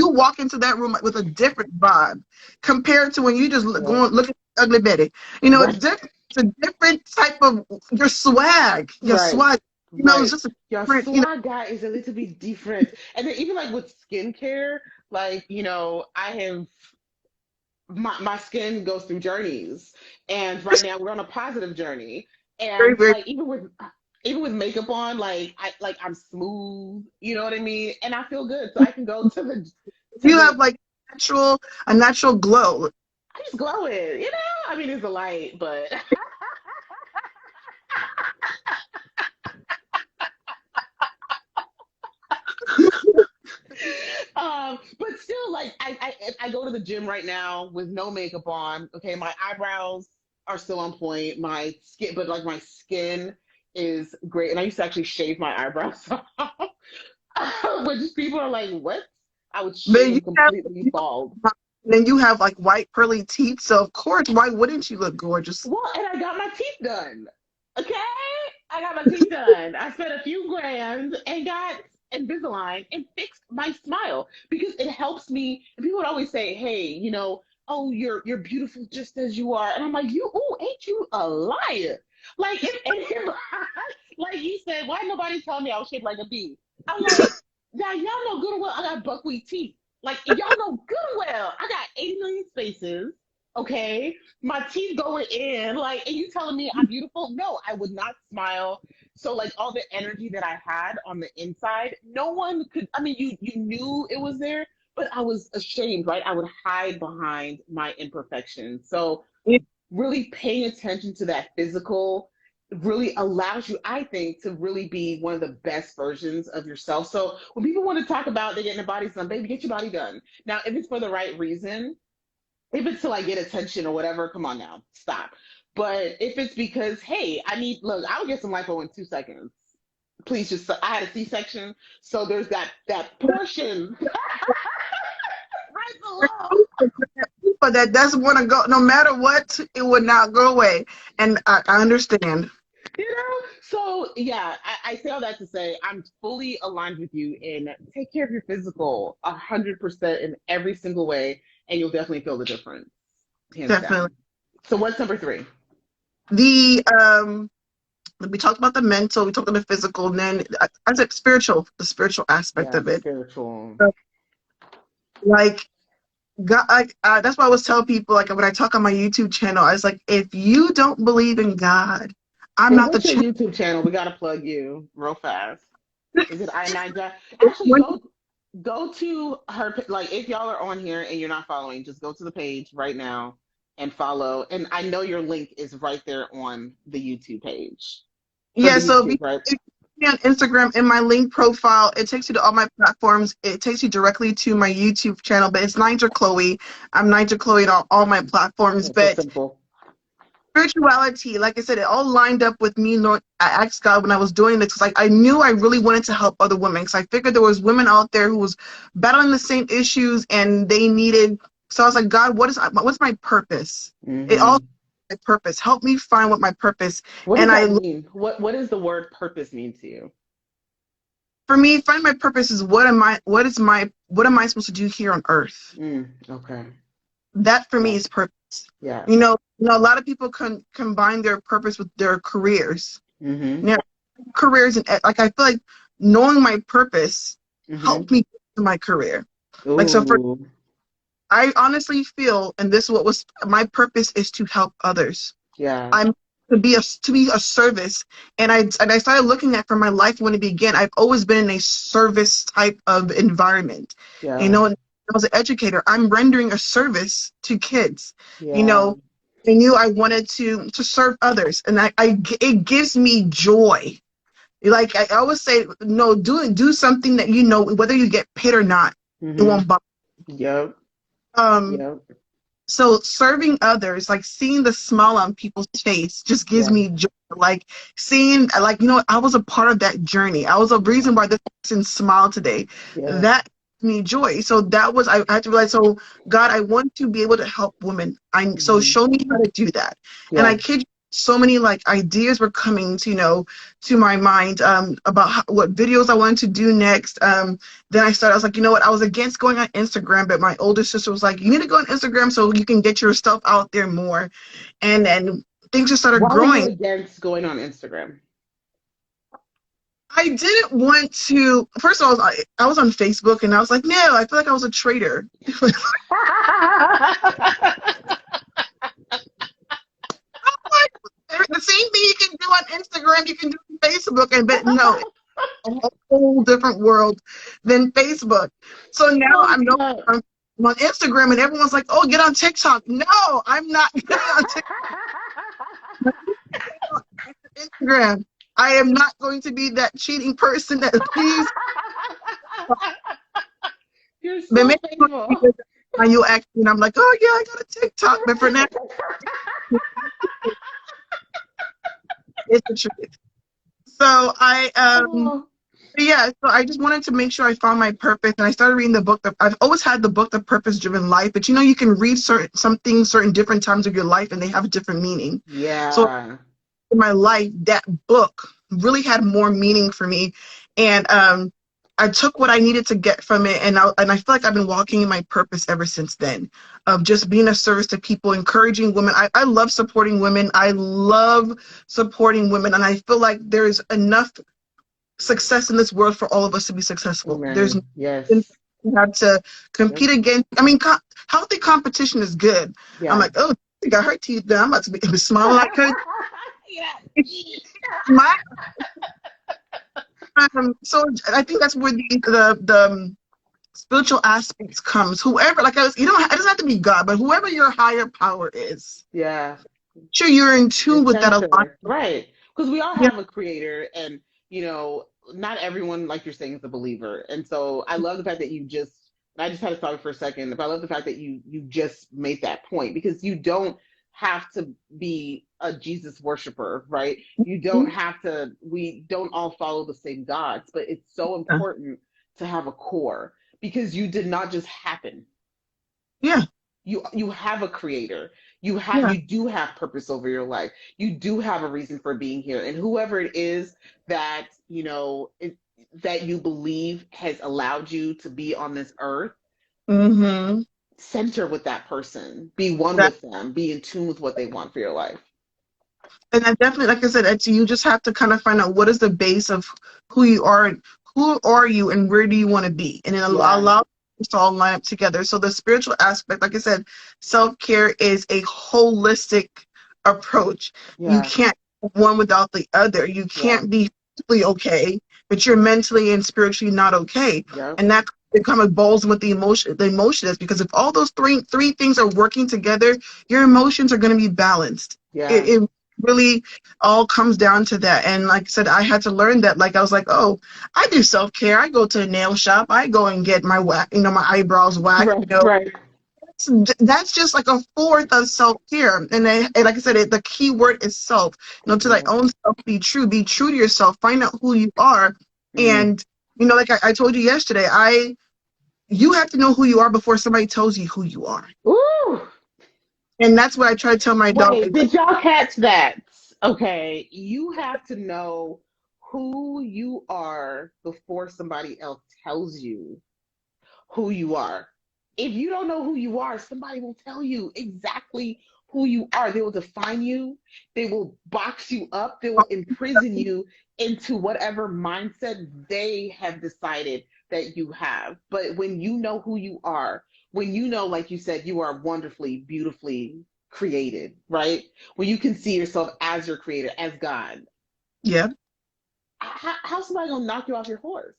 walk into that room with a different vibe compared to when you just Yeah. go and look at Ugly Betty. You know, it's Right. different. It's a different type of your swag. Your Right. swag. You know, it's Right. just a Your different. You know, swag guy is a little bit different. And then even like with skincare, like, I have my skin goes through journeys. And right just now we're on a positive journey. very And very. like even with makeup on, I'm smooth, you know what I mean? And I feel good. So I can go to the to You the have like a natural glow. I'm just glowing, you know? I mean, it's a light, but but still, like, I go to the gym right now with no makeup on. Okay, my eyebrows are still on point. My skin, but like my skin is great. And I used to actually shave my eyebrows off, which people are like, "What?" I would shave Then them completely bald. you have like white pearly teeth. So of course, why wouldn't you look gorgeous? Well, and I got my teeth done. Okay, I got my teeth done. I spent a few grand and got Invisalign and fixed my smile because it helps me. And people would always say, "Hey, oh, you're beautiful just as you are," and I'm like, "You, oh, ain't you a liar?" Like, like you said, why nobody tell me I was shaped like a bee? I'm like, now y'all know good and well I got buckwheat teeth. Like, y'all know good and well I got 80 million spaces. Okay, my teeth going in, like, and you telling me I'm beautiful? No, I would not smile. So like all the energy that I had on the inside, no one could. I mean, you knew it was there, but I was ashamed, right? I would hide behind my imperfections. So really paying attention to that physical really allows you, I think, to really be one of the best versions of yourself. So when people want to talk about they getting their bodies done, baby, get your body done. Now, if it's for the right reason, if it's to like get attention or whatever, come on now, stop. But if it's because, hey, look, I'll get some lipo in 2 seconds. Please just, I had a C-section, so there's that portion right below. But that doesn't want to go, no matter what, it would not go away. And I understand. So yeah, I say all that to say I'm fully aligned with you in take care of your physical 100% in every single way, and you'll definitely feel the difference. Hands Definitely. down. So what's number 3? The we talked about the mental, we talked about the physical, and then I said spiritual, the spiritual aspect of it. Spiritual. So, like God, that's why I always tell people, like when I talk on my YouTube channel, I was like, if you don't believe in God, I'm not the What's your YouTube channel? We gotta plug you real fast. Is it Naija? Actually, channel. go to her. Like, if y'all are on here and you're not following, just go to the page right now and follow. And I know your link is right there on the YouTube page. Yeah, so YouTube, right? if you on Instagram in my link profile, it takes you to all my platforms. It takes you directly to my YouTube channel, but it's Naija Khloe. I'm Naija Khloe on all my platforms. That's so But simple. spirituality, like I said, it all lined up with me. I asked God when I was doing this because I knew I really wanted to help other women. Because I figured there was women out there who was battling the same issues and they needed. So I was like, God, what's my purpose? It all my purpose. Help me find what my purpose. What does And that mean? What does the word purpose mean to you? for me, find my purpose is what am I supposed to do here on earth? Okay. That for me is purpose. Yeah. A lot of people combine their purpose with their careers. Mm-hmm. Careers, and like I feel like knowing my purpose helped me get to my career. Ooh. Like I honestly feel, and this is what was my purpose is to help others. Yeah. I'm to be a service, and I started looking at from my life when it began. I've always been in a service type of environment. Yeah. I was an educator. I'm rendering a service to kids. Yeah. I knew I wanted to serve others, and it gives me joy. Like I always say, no, do something that whether you get paid or not, it won't bother. Yep. So serving others, like seeing the smile on people's face, just gives me joy. Like seeing, I was a part of that journey. I was a reason why this person smiled today. Yeah. That me joy. So that was I had to realize. So God, I want to be able to help women. So show me how to do that. Yeah. And I kid you, so many ideas were coming to my mind about what videos I wanted to do next. Then I was like, you know what? I was against going on Instagram, but my older sister was like, you need to go on Instagram so you can get your stuff out there more. And then things just started growing. Why were you against going on Instagram? I didn't want to. First of all, I was on Facebook, and I was like, no, I feel like I was a traitor. The same thing you can do on Instagram, you can do on Facebook, but no, it's a whole different world than Facebook. So now I'm on Instagram, and everyone's like, oh, get on TikTok. No, I'm not getting on TikTok. Instagram. I am not going to be that cheating person that please. You're so faithful. You actually, and I'm like, oh yeah, I got a TikTok, but for now, it's the truth. So so I just wanted to make sure I found my purpose, and I started reading the book. I've always had the book, The Purpose-Driven Life, but you can read certain different times of your life, and they have a different meaning. Yeah. So in my life, that book really had more meaning for me. And I took what I needed to get from it, and I feel like I've been walking in my purpose ever since then, of just being a service to people, encouraging women. I love supporting women. I love supporting women, and I feel like there's enough success in this world for all of us to be successful. Amen. There's Yes. you have to compete against. I mean, healthy competition is good. Yeah. I'm like, oh, I got her teeth done. I'm about to be smiling like her. Yeah. My, so I think that's where the spiritual aspects comes. Whoever, like you don't, it doesn't have to be God, but whoever your higher power is. Yeah. Sure, you're in tune with that a lot. Right. Because we all Yeah. have a creator, and not everyone, like you're saying, is a believer. And so I love the fact that I just had to stop for a second, but I love the fact that you just made that point, because you don't have to be a Jesus worshiper, right? You don't have to, we don't all follow the same gods, but it's so important to have a core, because you did not just happen. Yeah. You have a creator. You do have purpose over your life. You do have a reason for being here. And whoever it is that, that you believe has allowed you to be on this earth, center with that person. Be one with them. Be in tune with what they want for your life. And I definitely, like I said, you just have to kind of find out what is the base of who you are. Who are you, and where do you want to be? And then allow us to all line up together. So the spiritual aspect, like I said, self-care is a holistic approach. Yeah. You can't have one without the other. You can't be physically okay, but you're mentally and spiritually not okay. Yeah. And that kind of balls with the emotion is, because if all those three things are working together, your emotions are going to be balanced. Yeah. It really all comes down to that. And like I said, I had to learn that. Like, I was like, oh, I do self-care. I go to a nail shop. I go and get my my eyebrows waxed. Right. That's just like a fourth of self-care. And like I said, the key word is self. To thy own self, be true to yourself, find out who you are. And like I told you yesterday, you have to know who you are before somebody tells you who you are. Ooh. And that's what I try to tell my daughter. Did y'all catch that? Okay, you have to know who you are before somebody else tells you who you are. If you don't know who you are, somebody will tell you exactly who you are. They will define you. They will box you up. They will imprison you into whatever mindset they have decided that you have. But when you know who you are, when you know, like you said, you are wonderfully, beautifully created, right? When you can see yourself as your creator, as God. Yeah. How's somebody gonna knock you off your horse?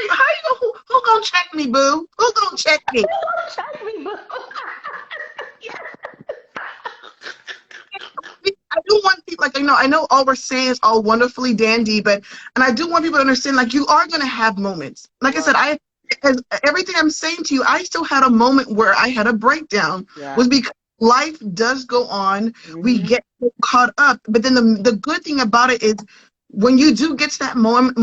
How you who gonna check me, boo? Who gonna check me? Who gonna check me, boo? I do want people, like, I know all we're saying is all wonderfully dandy, and I do want people to understand, like, you are gonna have moments. Like I said, as everything I'm saying to you, I still had a moment where I had a breakdown. Was because life does go on. We get caught up, but then the good thing about it is, when you do get to that moment,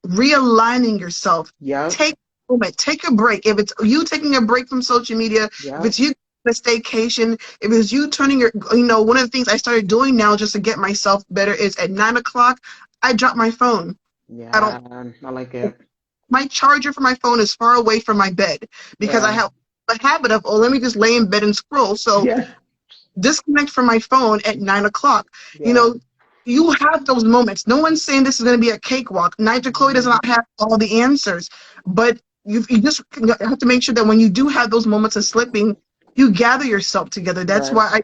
realigning yourself. Take a moment, take a break. If it's you taking a break from social media, if it's you a staycation, if it's you turning your, one of the things I started doing now just to get myself better is at 9 o'clock, I drop my phone. I like it. My charger for my phone is far away from my bed, because I have a habit of, let me just lay in bed and scroll. So disconnect from my phone at 9 o'clock. You have those moments. No one's saying this is going to be a cakewalk. Naija Khloe does not have all the answers, but you just have to make sure that when you do have those moments of slipping, you gather yourself together. That's why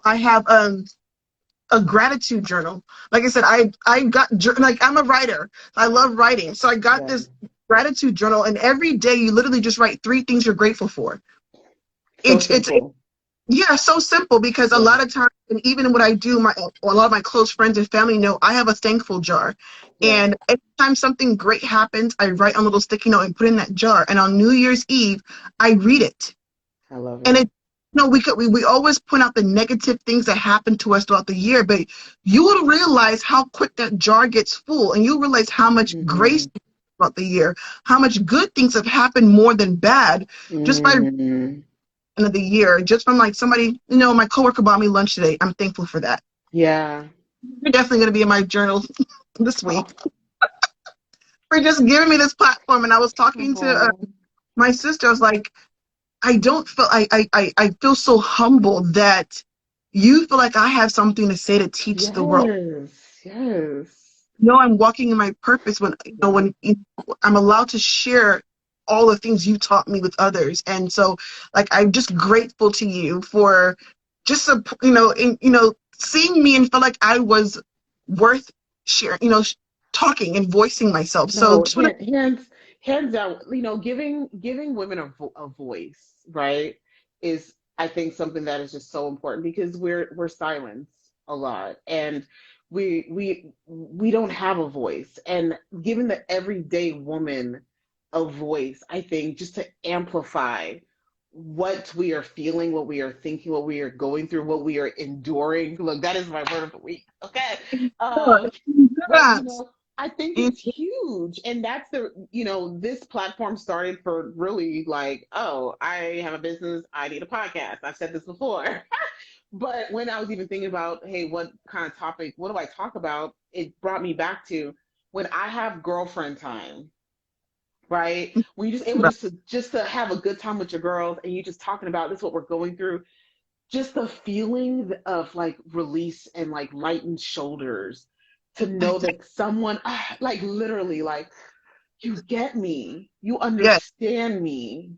I have a gratitude journal. Like I said, I got, like, I'm a writer. I love writing. So I got this gratitude journal, and every day you literally just write 3 things you're grateful for. It's so simple, because a lot of times, and even what I do, a lot of my close friends and family know I have a thankful jar. And every time something great happens, I write on a little sticky note and put in that jar. And on New Year's Eve, I read it. I love it. And we always point out the negative things that happen to us throughout the year, but you will realize how quick that jar gets full, and you realize how much grace throughout the year, how much good things have happened more than bad, just by end of the year, just from, like, somebody, my coworker bought me lunch today. I'm thankful for that. Yeah. You're definitely going to be in my journal this Oh, week for just giving me this platform. And I was talking to oh, my sister. I was like, I don't feel I feel so humbled that you feel like I have something to say to teach the world. yes, yes, I'm walking in my purpose when yeah. I'm allowed to share all the things you taught me with others. And so, like, I'm just grateful to you for just seeing me and felt like I was worth sharing, talking and voicing myself. So No, just want hands down, giving women a voice, right, is I think something that is just so important because we're silenced a lot and we don't have a voice. And giving the everyday woman a voice, I think just to amplify what we are feeling, what we are thinking, what we are going through, what we are enduring. Look, that is my word of the week. Okay. Um, but to I think it's huge. And that's this platform started for really like, oh, I have a business, I need a podcast. I've said this before. But when I was even thinking about, hey, what kind of topic, what do I talk about? It brought me back to when I have girlfriend time, right? When you're just able just to have a good time with your girls and you just talking about this, what we're going through, just the feeling of like release and like lightened shoulders to know that someone like literally like you get me, you Yes, understand me,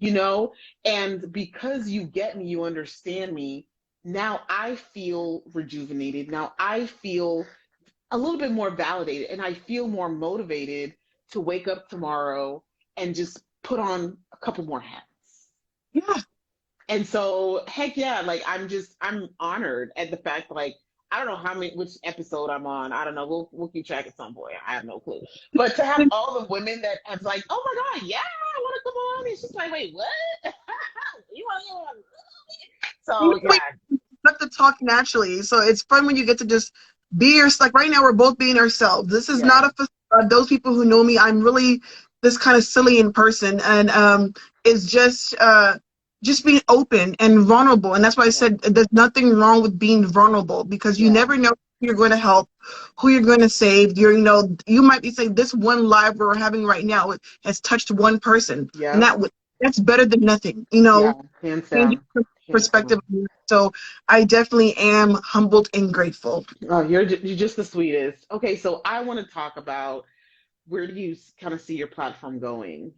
and because you get me, you understand me, now I feel rejuvenated, now I feel a little bit more validated, and I feel more motivated to wake up tomorrow and just put on a couple more hats. yeah. And so, heck yeah, like I'm honored at the fact like I don't know which episode I'm on. I don't know. We'll keep track at some point. I have no clue. But to have all the women that have like, oh my God, yeah, I want to come on. It's just like, wait, what? You want to on? So We yeah, have to talk naturally. So it's fun when you get to just be like right now we're both being ourselves. This is not yeah, a facade. Those people who know me, I'm really this kind of silly in person, and it's just being open and vulnerable. And that's why I yeah, said there's nothing wrong with being vulnerable because you yeah, never know who you're going to help, who you're going to save. You might be saying this one live we're having right now has touched one person, and yeah, that's better than nothing. yeah. Hands Changing down, hands perspective. down. So I definitely am humbled and grateful. Oh, you're just the sweetest. Okay, so I want to talk about where do you kind of see your platform going?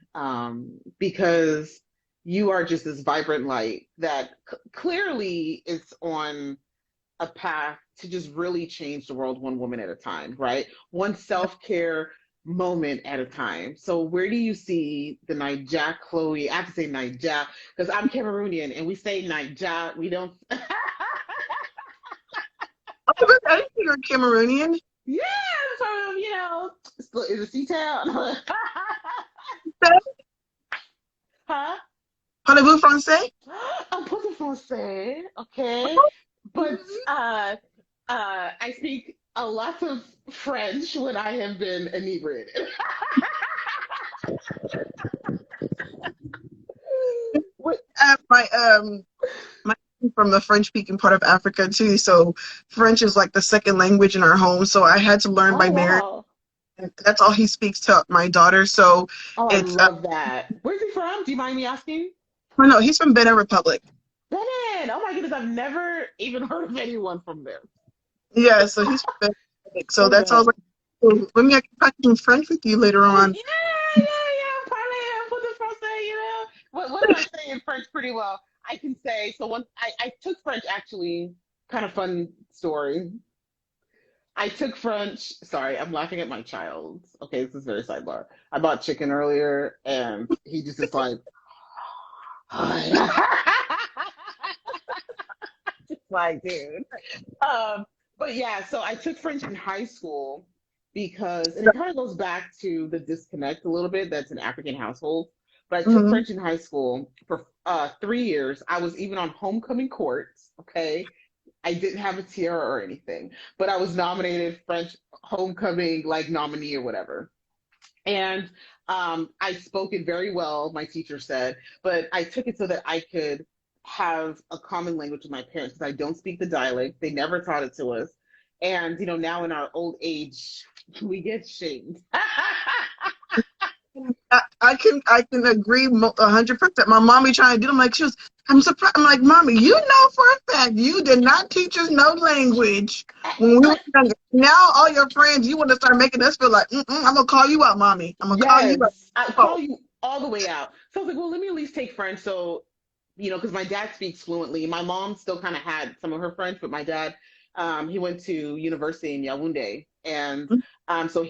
Because you are just this vibrant light that clearly is on a path to just really change the world one woman at a time, right? One self care moment at a time. So, where do you see the Naija Khloe? I have to say Naija because I'm Cameroonian and we say Naija. We don't. Oh, but I didn't think you're Cameroonian. Yeah, from is it Sea-Town? Huh? Parlez-vous français? Un peu de français, okay, but I speak a lot of French when I have been inebriated. What? My from the French speaking part of Africa too. So French is like the second language in our home. So I had to learn Oh by marriage. wow! That's all he speaks to my daughter. So Oh, I it's love that. Where's he from? Do you mind me asking? oh no, he's from Benin Republic. Benin. Oh my goodness, I've never even heard of anyone from there. Yeah, so he's from Benin Republic. So Love that's all I was that. like, oh, let me I can practice some French with you later Oh on. yeah, yeah, yeah. Parlez un peu de français. What do I say in French pretty well? I can say so. Once I took French, actually, kind of fun story. I took French. Sorry, I'm laughing at my child. Okay, this is very sidebar. I bought chicken earlier, and he just is like, just like, dude. Um, but yeah, so I took French in high school because, and it kind of goes back to the disconnect a little bit that's an African household. But I took Mm-hmm. French in high school for 3 years. I was even on homecoming court. Okay, I didn't have a tiara or anything, but I was nominated French homecoming like nominee or whatever. And I spoke it very well, my teacher said, but I took it so that I could have a common language with my parents because I don't speak the dialect. They never taught it to us. And now in our old age, we get shamed. I can agree 100%. My mommy trying to do. I'm like, I'm surprised. I'm like, mommy, you know for a fact you did not teach us no language when we were But younger. Now all your friends, you want to start making us feel like, I'm gonna call you out, mommy. I'm gonna call you out. yes, I Oh, call you all the way out. So I was like, well, let me at least take French. So, because my dad speaks fluently. My mom still kind of had some of her French, but my dad, he went to university in Yaoundé, and so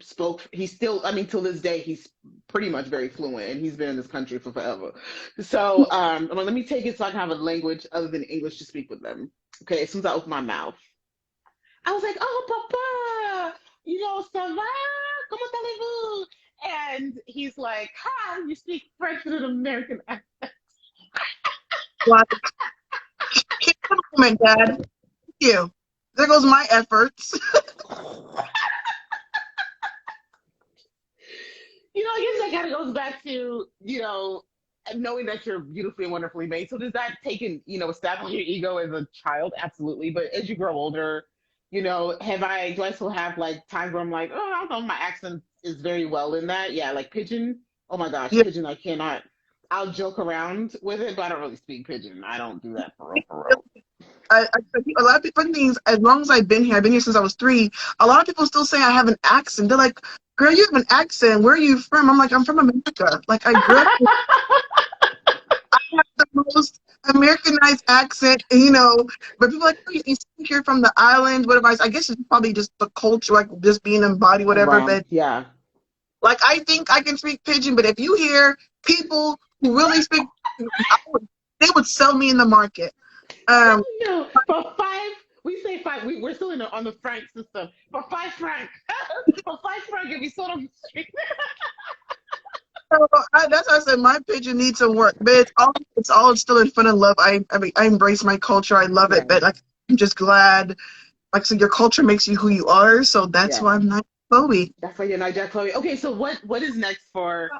spoke. He still, I mean, till this day, he's pretty much very fluent, and he's been in this country for forever. So, I'm like, let me take it so I can have a language other than English to speak with them. Okay, as soon as I open my mouth, I was like, oh, papa, ça va? Comment allez-vous? And he's like, hi, you speak French with an American accent. like, compliment, Dad. Thank you. There goes my efforts. I guess that kind of goes back to, knowing that you're beautifully and wonderfully made. So does that take a stab on your ego as a child? Absolutely. But as you grow older, do I still have like times where I'm like, oh, I don't know, my accent is very well in that. Yeah, like pidgin. Oh my gosh, Yeah. pidgin, I cannot. I'll joke around with it, but I don't really speak pidgin. I don't do that for real, for real. A lot of people things. As long as I've been here since I was 3. A lot of people still say I have an accent. They're like, "Girl, you have an accent. Where are you from?" I'm like, "I'm from America. Like I grew up have the most Americanized accent, But people are like, oh, you speak here from the island, whatever. I guess it's probably just the culture, like just being embodied, whatever. Around, But yeah. like, I think I can speak pidgin. But if you hear people who really speak, they would sell me in the market. Um, For five, we say five. We're still on the franc system. For 5 franc, for 5 franc, if you sort of. so that's why I said my pidgin needs some work. But it's all still in fun and love. I mean, I embrace my culture. I love Yeah, it. But like, I'm just glad. Like, so your culture makes you who you are. So that's yeah. why I'm not Chloe. That's why you're Naija Khloe. Okay, so what is next for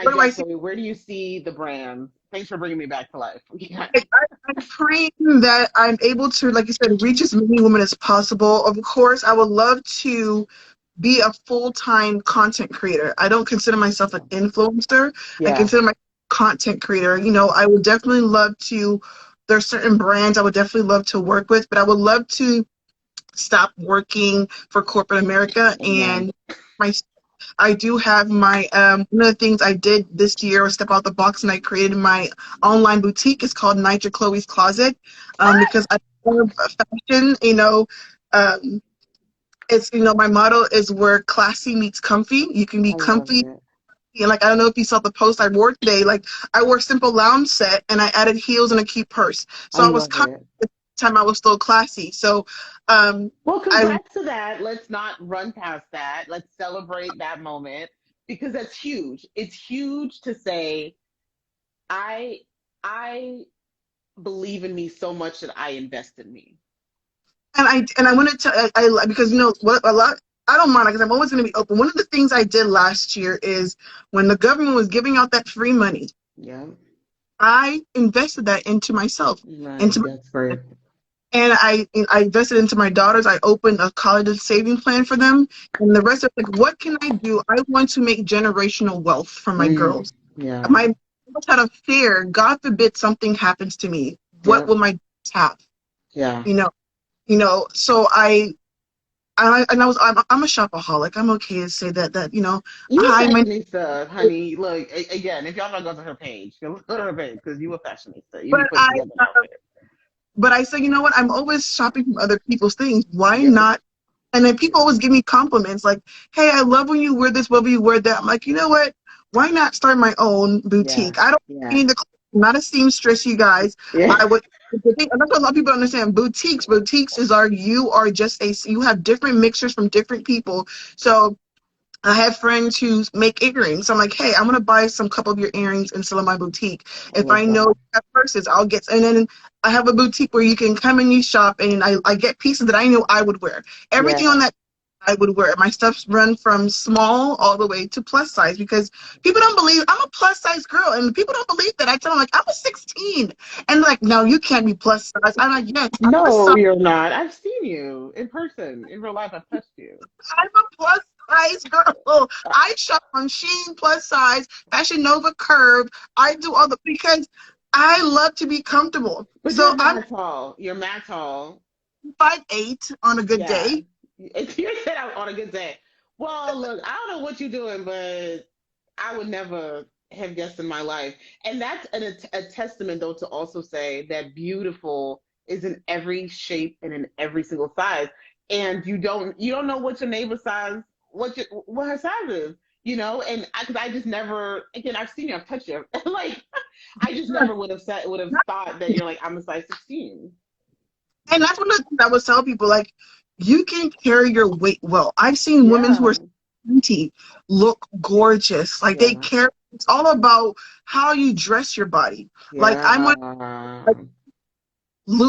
What do I Naija see? Khloe? Where do you see the brand? Thanks for bringing me back to life. Yeah. I'm praying that I'm able to, like you said, reach as many women as possible. Of course, I would love to be a full-time content creator. I don't consider myself an influencer. I Yeah. consider myself a content creator. I would definitely love to. There's certain brands I would definitely love to work with, but I would love to stop working for corporate America Amen. and my I do have my one of the things I did this year was step out the box and I created my online boutique. It's called Naija Khloe's Closet because I love fashion. Um, it's my motto is where classy meets comfy. You can be I love comfy. it. And like I don't know if you saw the post I wore today. Like I wore simple lounge set and I added heels and a cute purse. I So I was love comfy it. at the time I was still classy. So Well, I congrats to that. Let's not run past that. Let's celebrate that moment because that's huge. It's huge to say, I I believe in me so much that I invest in me. and I wanted to because what a lot I don't mind because I'm always going to be open. One of the things I did last year is when the government was giving out that free money, Yeah. I invested that into myself, Nice. into That's great. and I invested into my daughters. I opened a college saving plan for them, and the rest of like, what can I do? I want to make generational wealth for my Mm, girls. yeah. My girls had a fear. God forbid something happens to me. What Yep. will my daughters have? Yeah. You know, So and I was I'm a shopaholic. I'm okay to say that. You a Hi, my fashionista, honey. Look, again, if y'all not go to her page, go to her page because you a fashionista. You but be putting I together an outfit. but I say, you know what? I'm always shopping from other people's things. Why Yep. not? And then people always give me compliments like, "Hey, I love when you wear this, when you wear that." I'm like, you know what? Why not start my own Yeah. boutique? I don't Yeah. need I'm not a seamstress, you guys. Yeah. I would. I know a lot of people understand boutiques. Boutiques you are just you have different mixers from different people. So I have friends who make earrings. I'm like, hey, I'm gonna buy some couple of your earrings and sell in my boutique. I If love I know that. you have purses, I'll get. And then I have a boutique where you can come and you shop, and I get pieces that I know I would wear. Everything on Yeah. that I would wear. My stuffs run from small all the way to plus size because people don't believe I'm a plus size girl, and people don't believe that. I tell them like I'm a 16, and like no, you can't be plus size. I'm like yes, I'm a No, size. you're not. I've seen you in person, in real life. I've touched you. I'm a plus size girl. I shop on Shein plus size, Fashion Nova Curve. I do all the because I love to be comfortable. But So you're I'm mad tall. You're mad tall. 5'8" on a good Yeah. day. If you said out on a good day. Well, look, I don't know what you're doing, but I would never have guessed in my life. And that's a testament, though, to also say that beautiful is in every shape and in every single size. And you don't know what your neighbor's size, what her size is, And because I just never, again, I've seen you, I've touched you, like I just never would have thought that you're like I'm a size 16. And that's one of the things I would tell people, like, you can carry your weight well. I've seen women who Yeah, are 70 look gorgeous. Like they yeah, carry it's all about how you dress your body. Like I'm one yeah.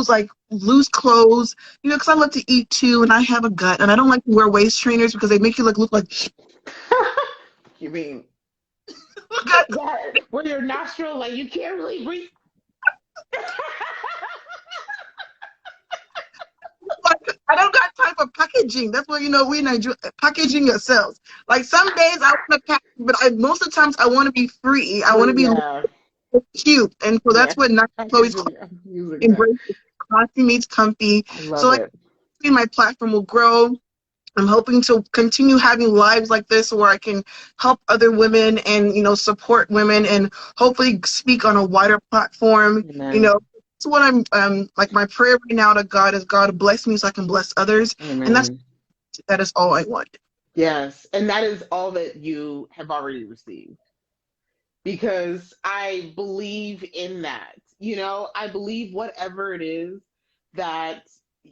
like lose clothes, because I love to eat too and I have a gut and I don't like to wear waist trainers because they make you look like You mean look at that where your nostril, like you can't really breathe? I don't got time for packaging. That's why we in Nigeria packaging yourselves. Like some days I want to pack, but most of the times I want to be free. I want to Free, be yeah, cute, and so yeah. that's what Naija Khloe's Packaging, I'm using that. embrace. Classy meets comfy. I So love like it. my platform will grow. I'm hoping to continue having lives like this where I can help other women and support women and hopefully speak on a wider platform. Amen. That's what I'm like my prayer right now to God is God bless me so I can bless others. And Amen. that is all I want. Yes, and that is all that you have already received because I believe in that. I believe whatever it is that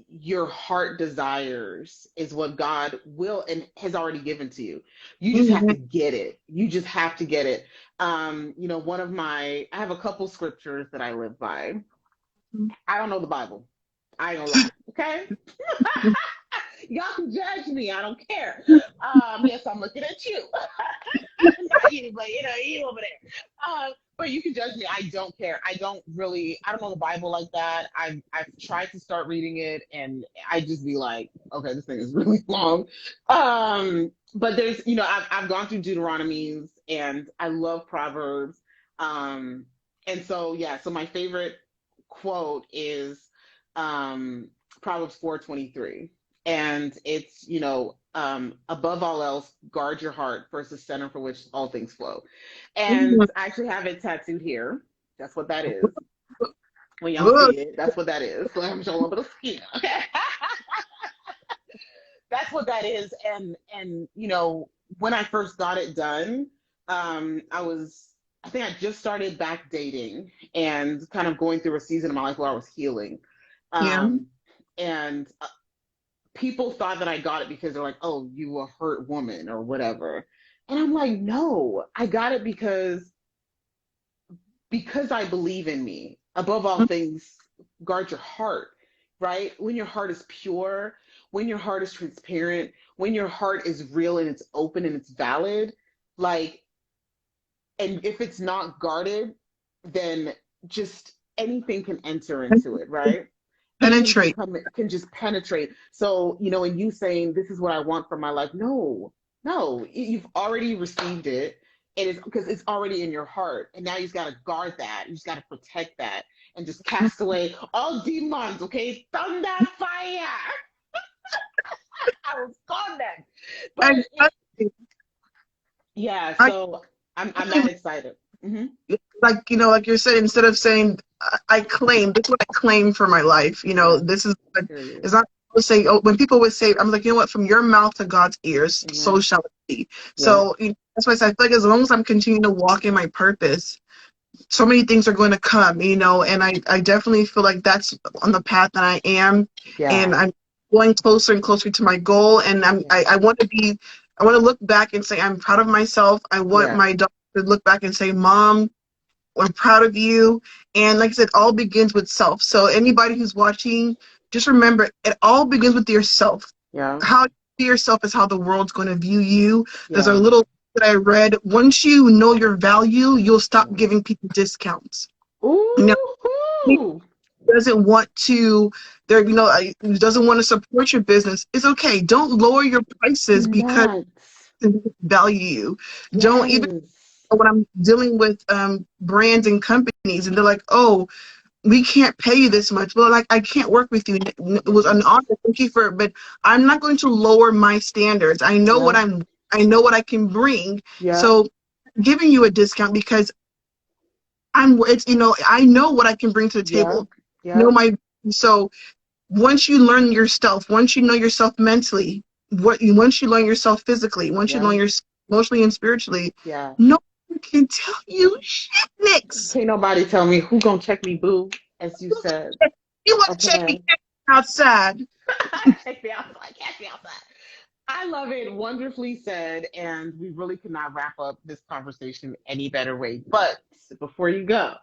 your heart desires is what God will and has already given to you. You just have to Mhm. get it. You just have to get it. I have a couple scriptures that I live by. I don't know the Bible. I ain't gonna lie. Okay. Y'all can judge me. I don't care. Yes, I'm looking at you. Not you, but you over there. But you can judge me. I don't care. I don't know the Bible like that. I've tried to start reading it and I just be like, okay, this thing is really long. But I've gone through Deuteronomies and I love Proverbs. And so yeah, so my favorite quote is Proverbs 4:23, and it's above all else, guard your heart, for it's the center for which all things flow. And I actually have it tattooed here. That's what that is. When y'all Good. see it, that's what that is. So I'm showing a little bit of skin. Okay. That's what that is. And when I first got it done, I think I just started back dating and kind of going through a season of my life where I was healing. Yeah. And people thought that I got it because they're like, oh, you a hurt woman or whatever. And I'm like, no, I got it because I believe in me. Above all things, guard your heart, right? When your heart is pure, when your heart is transparent, when your heart is real and it's open and it's valid, like, and if it's not guarded, then just anything can enter into it, right? Anything Penetrate. can just penetrate. So, and you saying this is what I want for my life. No, no, you've already received it. It is because it's already in your heart. And now you just gotta guard that. You just gotta protect that and just cast away all demons, okay? Thunder fire. I was gone then. But And yeah, I, so I'm that excited. Hmm. like you said, instead of saying I claim, this is what I claim for my life. Yeah, This is what period. it's not to say. Oh, when people would say, I'm like, you know what? From your mouth to God's ears, so Amen. shall it be. Yeah. So that's why I feel like as long as I'm continuing to walk in my purpose, so many things are going to come. And I definitely feel like that's on the path that I am, and Yeah. I'm going closer and closer to my goal. And Yeah. I want to be. I want to look back and say I'm proud of myself. I want Yeah. my daughter to look back and say, Mom, I'm proud of you. And like I said, all begins with self. So anybody who's watching, just remember, it all begins with yourself. Yeah. How you yourself is how the world's going to view you. There's a Yeah. little that I read. Once you know your value, you'll stop giving people discounts. You know, Ooh. doesn't want to there doesn't want to support your business, it's okay. Don't lower your Do prices because not. they value you. Don't even Yes. when I'm dealing with brands and companies and they're like, oh, we can't pay you this much. Well, like, I can't work with you. It was an honor. Thank you for, but I'm not going to lower my standards. Yeah. I know what I can bring. Yeah. So giving you a discount because I know what I can bring to the Yeah. table. Yeah. So once you learn yourself, once you know yourself mentally, once you learn yourself physically, once you Yeah. learn yourself emotionally and spiritually, Yeah. no one can tell you shit, Nix. Can't nobody tell me who gonna check me, boo, as you said. You want to check me Okay. outside. Check me outside. Catch me outside. I love it. Wonderfully said. And we really could not wrap up this conversation any better way. But before you go,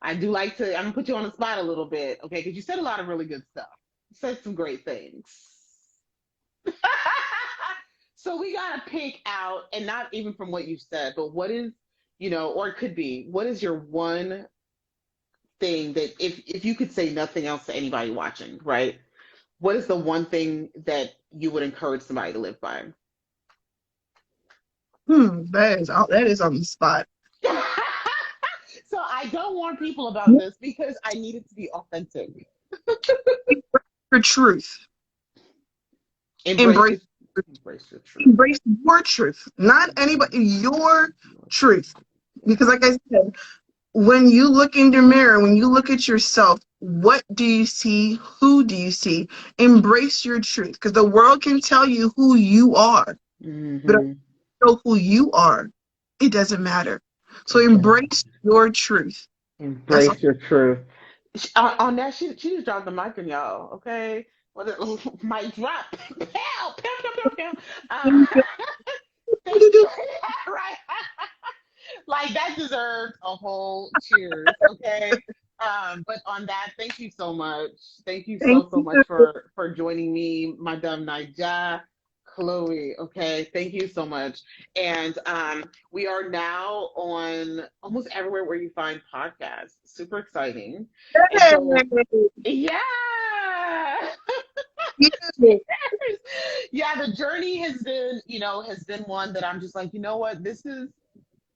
I'm gonna put you on the spot a little bit, okay? Because you said a lot of really good stuff. You said some great things. So we gotta pick out, and not even from what you said, but what is, or it could be, what is your one thing that if you could say nothing else to anybody watching, right? What is the one thing that you would encourage somebody to live by? That is on the spot. So I don't warn people about this because I need it to be authentic. For truth. Embrace Embrace your, embrace your truth. embrace your truth, not anybody, your truth. Because like I said, when you look in the mirror, when you look at yourself, what do you see? Who do you see? Embrace your truth because the world can tell you who you are, but if Mm-hmm. you know who you are, it doesn't matter. So It does. embrace your truth. That's all. Embrace your truth. On that, she just dropped the mic on y'all. Okay, what it, mic drop. Pow, pow, pow, pow, pow. Thank you. Right. Like that deserves a whole cheers. Okay. But on that, thank you so much. Thank you Thank so you. much for joining me, Madame Naija Khloe. Okay, thank you so much. And we are now on almost everywhere where you find podcasts. Super exciting. And so, yeah. Yeah, the journey has been one that I'm just like, you know what,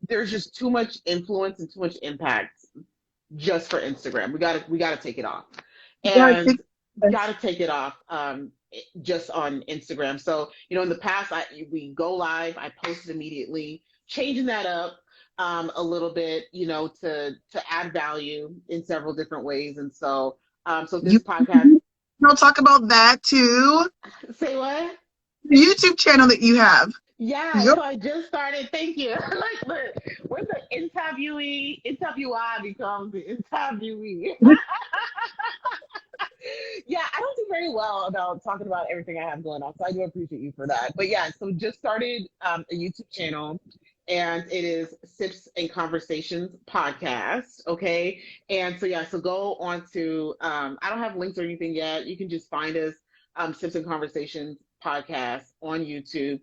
there's just too much influence and too much impact just for Instagram. We gotta take it off, and gotta take it off just on Instagram. So in the past, we go live, I posted immediately, changing that up a little bit, to add value in several different ways. And so You this podcast, don't talk about that too. say what? The YouTube channel that you have. Yeah, Yep. so I just started. Thank you. Like, look, when the interviewer becomes the interviewee. Yeah, I don't do very well about talking about everything I have going on, so I do appreciate you for that. But yeah, so just started a YouTube channel, and it is Sips and Conversations podcast. Okay, and so yeah, so go on to I don't have links or anything yet. You can just find us Sips and Conversations podcast on YouTube.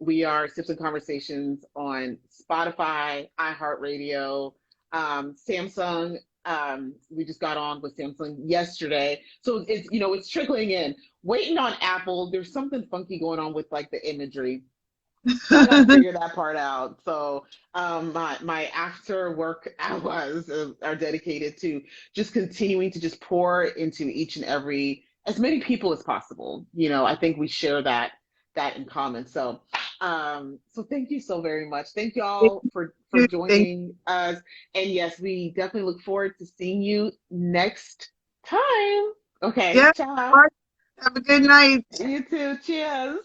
We are Sips and Conversations on Spotify, iHeartRadio, Samsung. We just got on with Samsung yesterday, so it's trickling in. Waiting on Apple. There's something funky going on with like the imagery. I gotta figure that part out. So my after work hours are dedicated to just continuing to just pour into each and every as many people as possible. I think we share that in common. So thank you so very much. Thank y'all for Thank joining us. And yes, we definitely look forward to seeing you next time. Okay, Yeah. ciao. Have a good night. You too. Cheers.